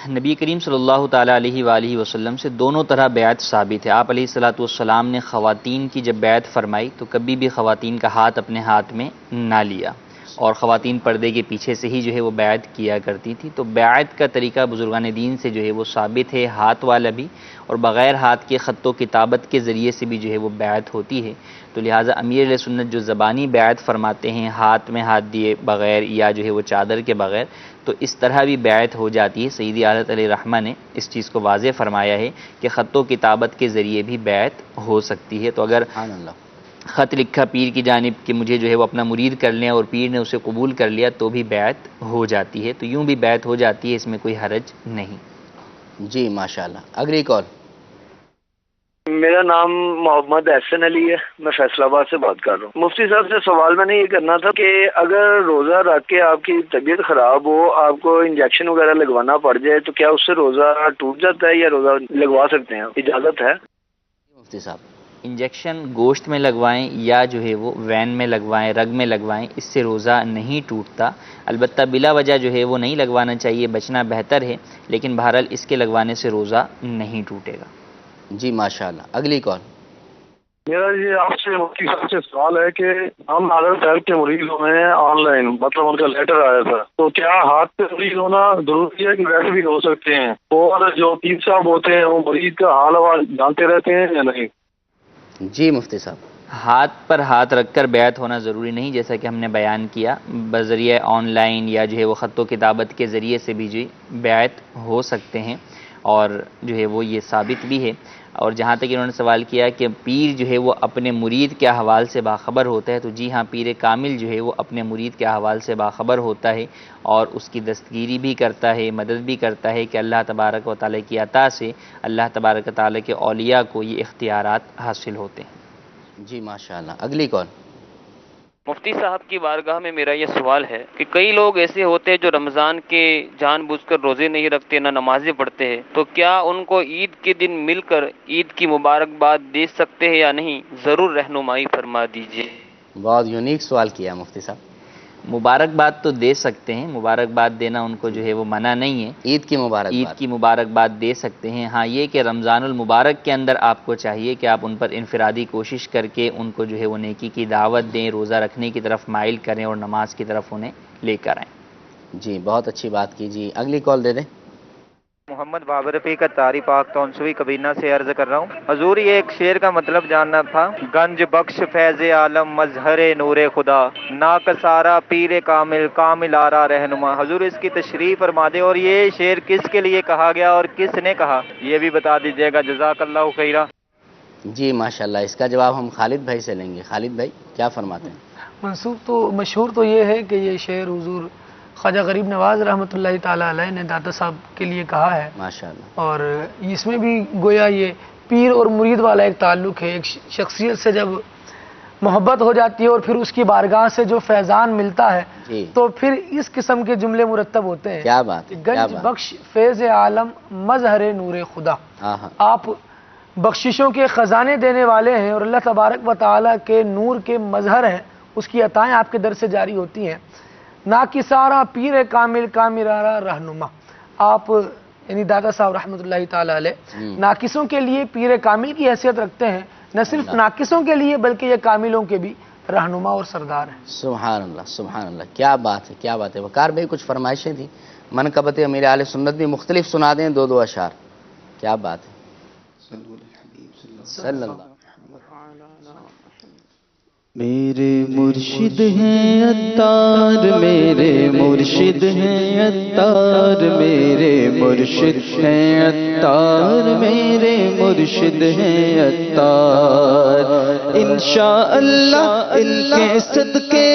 نبی کریم صلی اللہ تعالیٰ علیہ وآلہ وسلم سے دونوں طرح بیعت ثابت ہے. آپ علیہ الصلاۃ والسلام نے خواتین کی جب بیعت فرمائی تو کبھی بھی خواتین کا ہاتھ اپنے ہاتھ میں نہ لیا، اور خواتین پردے کے پیچھے سے ہی جو ہے وہ بیعت کیا کرتی تھی. تو بیعت کا طریقہ بزرگان دین سے جو ہے وہ ثابت ہے، ہاتھ والا بھی اور بغیر ہاتھ کے خط و کتابت کے ذریعے سے بھی جو ہے وہ بیعت ہوتی ہے. تو لہٰذا امیر علیہ سنت جو زبانی بیعت فرماتے ہیں ہاتھ میں ہاتھ دیے بغیر یا جو ہے وہ چادر کے بغیر، تو اس طرح بھی بیعت ہو جاتی ہے. سیدی اعلیٰ علیہ رحمہ نے اس چیز کو واضح فرمایا ہے کہ خط و کتابت کے ذریعے بھی بیعت ہو سکتی ہے. تو اگر خط لکھا پیر کی جانب کہ مجھے جو ہے وہ اپنا مرید کر لیں اور پیر نے اسے قبول کر لیا تو بھی بیعت ہو جاتی ہے. تو یوں بھی بیعت ہو جاتی ہے، اس میں کوئی حرج نہیں. جی ماشاءاللہ. اگلی کال. میرا نام محمد احسن علی ہے، میں فیصل آباد سے بات کر رہا ہوں. مفتی صاحب سے سوال میں نے یہ کرنا تھا کہ اگر روزہ رکھ کے آپ کی طبیعت خراب ہو، آپ کو انجیکشن وغیرہ لگوانا پڑ جائے تو کیا اس سے روزہ ٹوٹ جاتا ہے یا روزہ لگوا سکتے ہیں؟ اجازت ہے؟ مفتی صاحب انجیکشن گوشت میں لگوائیں یا جو ہے وہ وین میں لگوائیں، رگ میں لگوائیں، اس سے روزہ نہیں ٹوٹتا. البتہ بلا وجہ جو ہے وہ نہیں لگوانا چاہیے، بچنا بہتر ہے، لیکن بہرحال اس کے لگوانے سے روزہ نہیں ٹوٹے گا. جی ماشاءاللہ. اگلی کال. میرا یہ آپ سے مفتی صاحب سے سوال ہے کہ ہم حضرت صاحب کے مریض ہوئے ہیں آن لائن، مطلب ان کا لیٹر آیا تھا، تو کیا ہاتھ پہ مریض ہونا ضروری ہے کہ ویسے بھی ہو سکتے ہیں؟ اور جو پیر صاحب ہوتے ہیں وہ مریض کا حال احوال جانتے رہتے ہیں یا نہیں؟ جی مفتی صاحب. ہاتھ پر ہاتھ رکھ کر بیعت ہونا ضروری نہیں، جیسا کہ ہم نے بیان کیا. بذریعہ آن لائن یا جو ہے وہ خط و کتابت کے ذریعے سے بھی جو بیعت ہو سکتے ہیں، اور جو ہے وہ یہ ثابت بھی ہے. اور جہاں تک انہوں نے سوال کیا کہ پیر جو ہے وہ اپنے مرید کے احوال سے باخبر ہوتا ہے، تو جی ہاں، پیر کامل جو ہے وہ اپنے مرید کے احوال سے باخبر ہوتا ہے اور اس کی دستگیری بھی کرتا ہے، مدد بھی کرتا ہے کہ اللہ تبارک و تعالیٰ کی عطا سے اللہ تبارک و تعالیٰ کے اولیاء کو یہ اختیارات حاصل ہوتے ہیں. جی ماشاءاللہ. اگلی کال. مفتی صاحب کی بارگاہ میں میرا یہ سوال ہے کہ کئی لوگ ایسے ہوتے ہیں جو رمضان کے جان بوجھ کر روزے نہیں رکھتے، نہ نمازیں پڑھتے ہیں، تو کیا ان کو عید کے دن مل کر عید کی مبارکباد دے سکتے ہیں یا نہیں؟ ضرور رہنمائی فرما دیجیے. بہت یونیک سوال کیا مفتی صاحب. مبارکباد تو دے سکتے ہیں، مبارکباد دینا ان کو جو ہے وہ منع نہیں ہے. عید کی مبارکباد، عید کی مبارکباد دے سکتے ہیں. ہاں یہ کہ رمضان المبارک کے اندر آپ کو چاہیے کہ آپ ان پر انفرادی کوشش کر کے ان کو جو ہے وہ نیکی کی دعوت دیں، روزہ رکھنے کی طرف مائل کریں اور نماز کی طرف انہیں لے کر آئیں. جی بہت اچھی بات کی. جی اگلی کال دے دیں. محمد بابر رفیع کا تاری پاک تونسوی کبینہ سے عرض کر رہا ہوں. حضور یہ ایک شعر کا مطلب جاننا تھا. گنج بخش فیض عالم مظہر نور خدا، ناکسارا پیر کامل کامل آرا رہنما. حضور اس کی تشریح فرما دے، اور یہ شعر کس کے لیے کہا گیا اور کس نے کہا یہ بھی بتا دیجیے گا. جزاک اللہ خیرہ. جی ماشاءاللہ. اس کا جواب ہم خالد بھائی سے لیں گے. خالد بھائی کیا فرماتے ہیں؟ منسوب تو مشہور تو یہ ہے کہ یہ شعر حضور خواجہ غریب نواز رحمۃ اللہ تعالیٰ علیہ نے داتا صاحب کے لیے کہا ہے. ماشاءاللہ. اور اس میں بھی گویا یہ پیر اور مرید والا ایک تعلق ہے. ایک شخصیت سے جب محبت ہو جاتی ہے اور پھر اس کی بارگاہ سے جو فیضان ملتا ہے تو پھر اس قسم کے جملے مرتب ہوتے ہیں. کیا بات. گنج بخش فیض عالم مظہر نور خدا. آپ بخششوں کے خزانے دینے والے ہیں اور اللہ تبارک و تعالیٰ کے نور کے مظہر ہیں، اس کی عطائیں آپ کے در سے جاری ہوتی ہیں. ناکسارا پیر کامل کامرارا رہنما. آپ یعنی دادا صاحب رحمۃ اللہ تعالی علیہ ناقصوں کے لیے پیر کامل کی حیثیت رکھتے ہیں، نہ صرف ناقصوں کے لیے بلکہ یہ کاملوں کے بھی رہنما اور سردار ہیں. سبحان اللہ سبحان اللہ. کیا بات ہے کیا بات ہے. وقار بھائی کچھ فرمائشیں تھیں منقبت امیر اہل سنت بھی مختلف سنا دیں، دو اشعار. کیا بات ہے. صلی اللہ. میرے مرشد ہیں عطار، میرے مرشد ہیں عطار، میرے مرشد ہیں عطار، میرے مرشد ہیں عطار. انشاءاللہ ان کے صدقے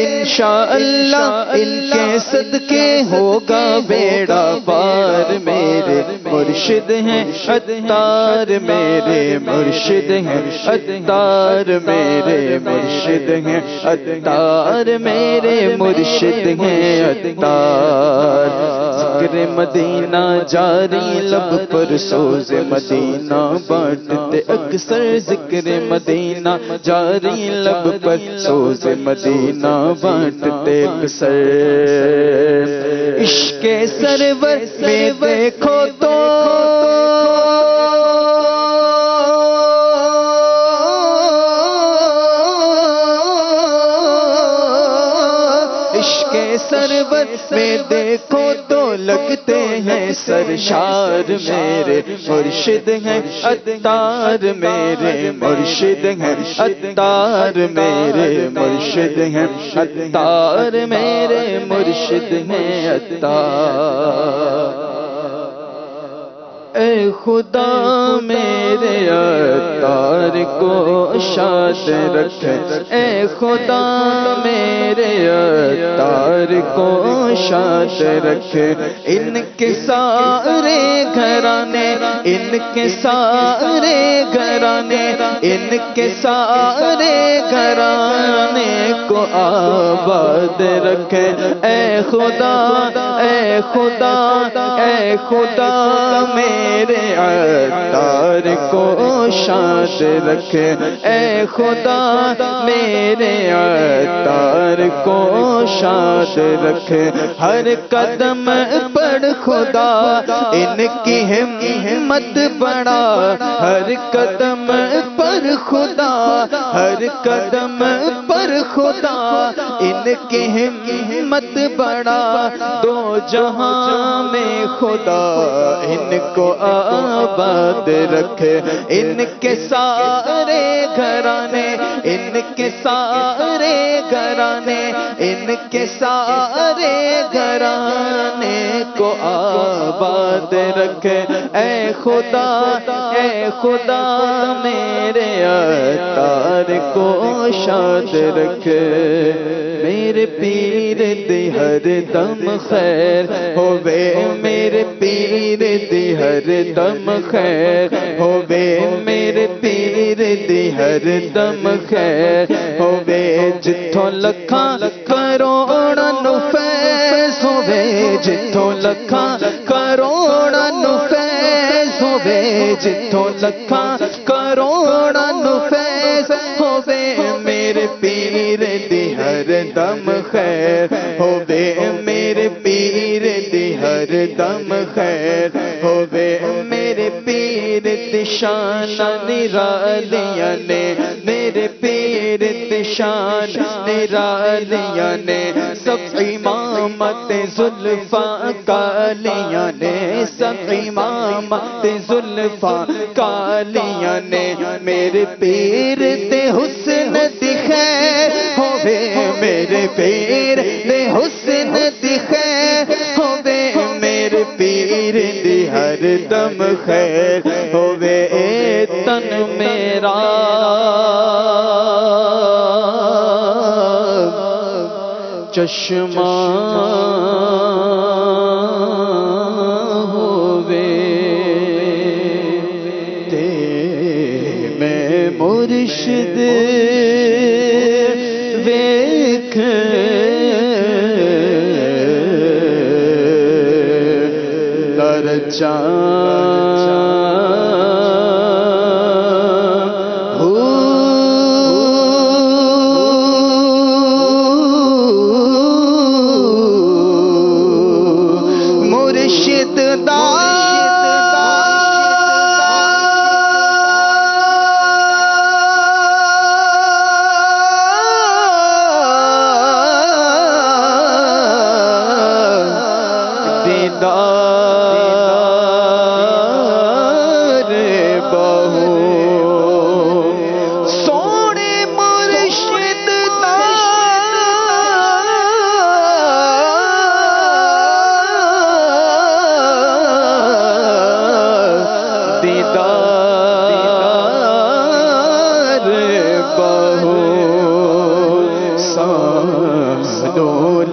انشاءاللہ ان کے صدقے ہوگا بیڑا پار، میرے مرشد ہیں عطار، میرے مرشد ہیں عطار، میرے مرشد ہیں عطار، میرے مرشد ہیں عطار۔ ذکر مدینہ جاری لب پر سوز مدینہ بانٹتے اکثر، ذکر مدینہ جاری لب پر سوز مدینہ بانٹتے اکثر۔ عشق سرور میں دیکھو تو عشق سرور میں دیکھو تو لگتے ہیں سرشار، میرے مرشد ہیں عطار، میرے مرشد ہیں عطار، میرے مرشد ہیں عطار، میرے مرشد ہیں عطار۔ اے خدا میرے عطار کو شاد رکھ، اے خدا میرے عطار کو شاد رکھ، ان کے سارے گھرانے، ان کے سارے گھرانے، ان کے سارے گھرانے کو آباد رکھ، اے خدا، اے خدا، اے خدا میرے عطار کو شاد رکھ، اے خدا میرے عطار کو شاد رکھ۔ ہر قدم پر خدا ان کی ہمت بڑھا، ہر قدم پر خدا، ہر قدم پر خدا ان کی ہمت بڑھا، دو جہاں میں خدا ان کو آباد رکھے، ان کے سارے گھرانے، ان کے سارے گھرانے، ان کے سارے گھرانے کو آباد رکھے، اے خدا، اے خدا میرے عطار کو شاد رکھے۔ میرے پیر دی ہر دم خیر ہووے، میرے پیر دی ہر دم خیر ہووے، میرے پیر دی ہر دم خیر ہووے، جتھوں لکھاں کروڑاں نو فیض ہووے، جتھوں لکھاں کروڑاں نو فیض ہووے، جتھوں لکھاں کروڑاں نو فیض ہووے، میرے پیر دی ہر دم خیر ہووے، میرے پیر دی ہر دم خیر ہووے، میرے پیر دی شان نرالیاں نے، میرے پیر دی شان نرالیاں نے، سب امامت زلفاں کالیاں نے، سب امامت زلفاں کالیاں نے، میرے پیر دے حسن دی خیر ہووے، میرے پیر دے حسن دی خیر ہووے، میرے پیر دی ہر دم خیر ہووے، اے تن میرا چشمہ ہووے، تے میں مرشد ویکھ درجہ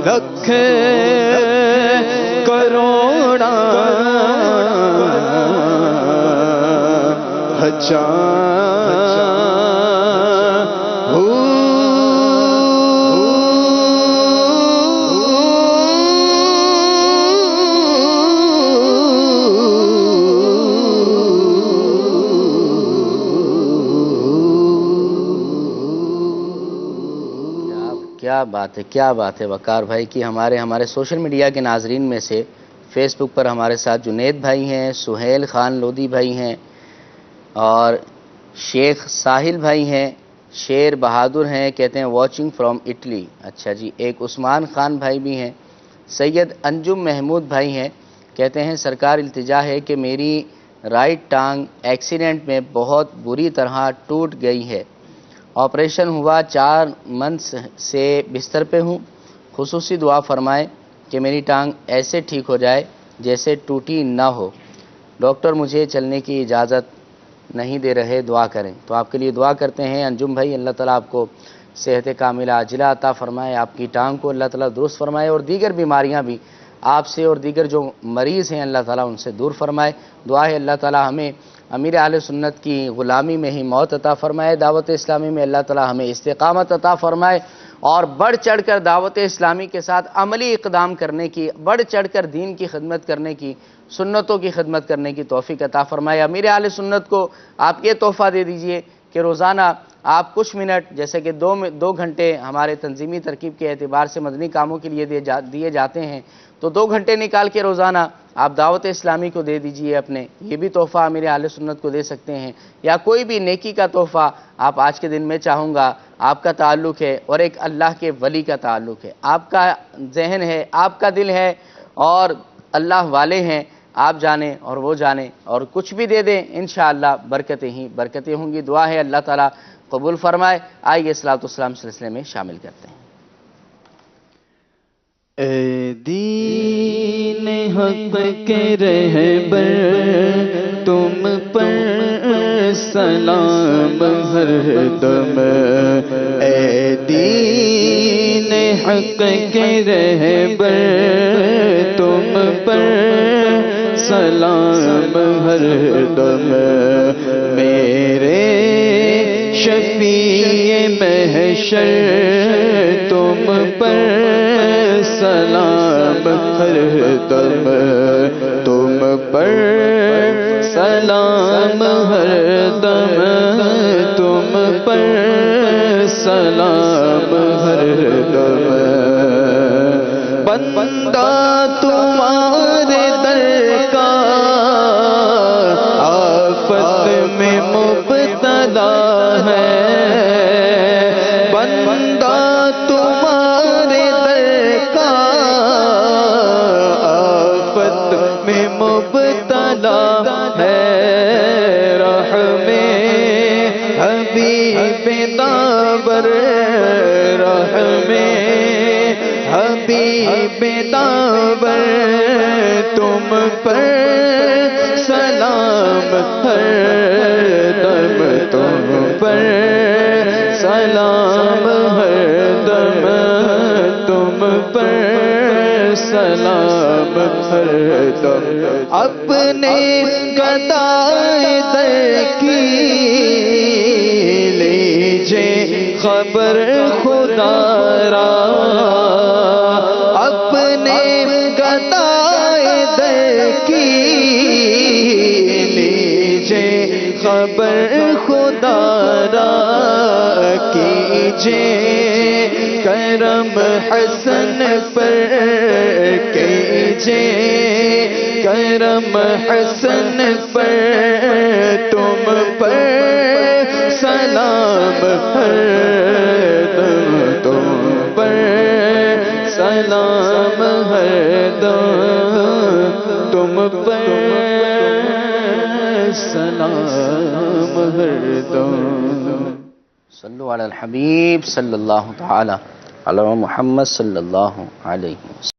لکھ کیا بات ہے وقار بھائی کہ ہمارے سوشل میڈیا کے ناظرین میں سے فیس بک پر ہمارے ساتھ جنید بھائی ہیں، سہیل خان لودھی بھائی ہیں، اور شیخ ساحل بھائی ہیں، شیر بہادر ہیں، کہتے ہیں واچنگ فرام اٹلی. اچھا جی. ایک عثمان خان بھائی بھی ہیں. سید انجم محمود بھائی ہیں، کہتے ہیں سرکار التجا ہے کہ میری رائٹ ٹانگ ایکسیڈنٹ میں بہت بری طرح ٹوٹ گئی ہے. آپریشن ہوا، 4 منتھ سے بستر پہ ہوں. خصوصی دعا فرمائے کہ میری ٹانگ ایسے ٹھیک ہو جائے جیسے ٹوٹی نہ ہو. ڈاکٹر مجھے چلنے کی اجازت نہیں دے رہے، دعا کریں. تو آپ کے لیے دعا کرتے ہیں انجم بھائی، اللہ تعالیٰ آپ کو صحت کاملہ عاجلہ عطا فرمائے، آپ کی ٹانگ کو اللہ تعالیٰ درست فرمائے، اور دیگر بیماریاں بھی آپ سے اور دیگر جو مریض ہیں اللہ تعالیٰ ان سے دور فرمائے. دعا ہے اللہ تعالیٰ ہمیں امیر اہل سنت کی غلامی میں ہی موت عطا فرمائے، دعوت اسلامی میں اللہ تعالیٰ ہمیں استقامت عطا فرمائے، اور بڑھ چڑھ کر دعوت اسلامی کے ساتھ عملی اقدام کرنے کی، بڑھ چڑھ کر دین کی خدمت کرنے کی، سنتوں کی خدمت کرنے کی توفیق عطا فرمائے. امیر اہل سنت کو آپ یہ تحفہ دے دیجئے کہ روزانہ آپ کچھ منٹ، جیسے کہ 2 گھنٹے ہمارے تنظیمی ترکیب کے اعتبار سے مدنی کاموں کے لیے دیے جاتے ہیں، تو 2 گھنٹے نکال کے روزانہ آپ دعوت اسلامی کو دے دیجئے اپنے. یہ بھی تحفہ امیر اہل سنت کو دے سکتے ہیں، یا کوئی بھی نیکی کا تحفہ آپ آج کے دن میں چاہوں گا. آپ کا تعلق ہے اور ایک اللہ کے ولی کا تعلق ہے، آپ کا ذہن ہے، آپ کا دل ہے، اور اللہ والے ہیں، آپ جانیں اور وہ جانیں، اور کچھ بھی دے دیں انشاءاللہ برکتیں ہی برکتیں ہوں گی. دعا ہے اللہ تعالیٰ قبول فرمائے. آئیے صلاۃ والسلام سلسلے میں شامل کرتے ہیں. اے دین حق کے رہبر تم پر سلام ہر دم. اے دین حق کے رہبر تم پر سلام ہر دم. میرے شفیع محشر تم پر سلام ہر دم. تم پر سلام ہر دم. تم پر سلام ہر دم. بندہ تمہارے در کا آفت میں مبتلا ہے. بندہ تمہارے در کا آفت میں مبتلا ہے. رحم حبیب داور، رحم حبیب داور تم پر سلام ہر دم. تم پر سلام ہر دم. تم پر سلام ہر دم. اپنے گدائے در کی لیجے خبر خدا را. اپنے گدائے در کی لیجے خبر خدا را. کیجے کرم حسن پر، کیجے کرم حسن پر. تم پر سلام ہر دم. تم پر سلام ہر دم. تم پر سلام ہر دم. صلو علی الحبیب صلی اللہ تعالی علی محمد صلی اللہ علیہ وسلم.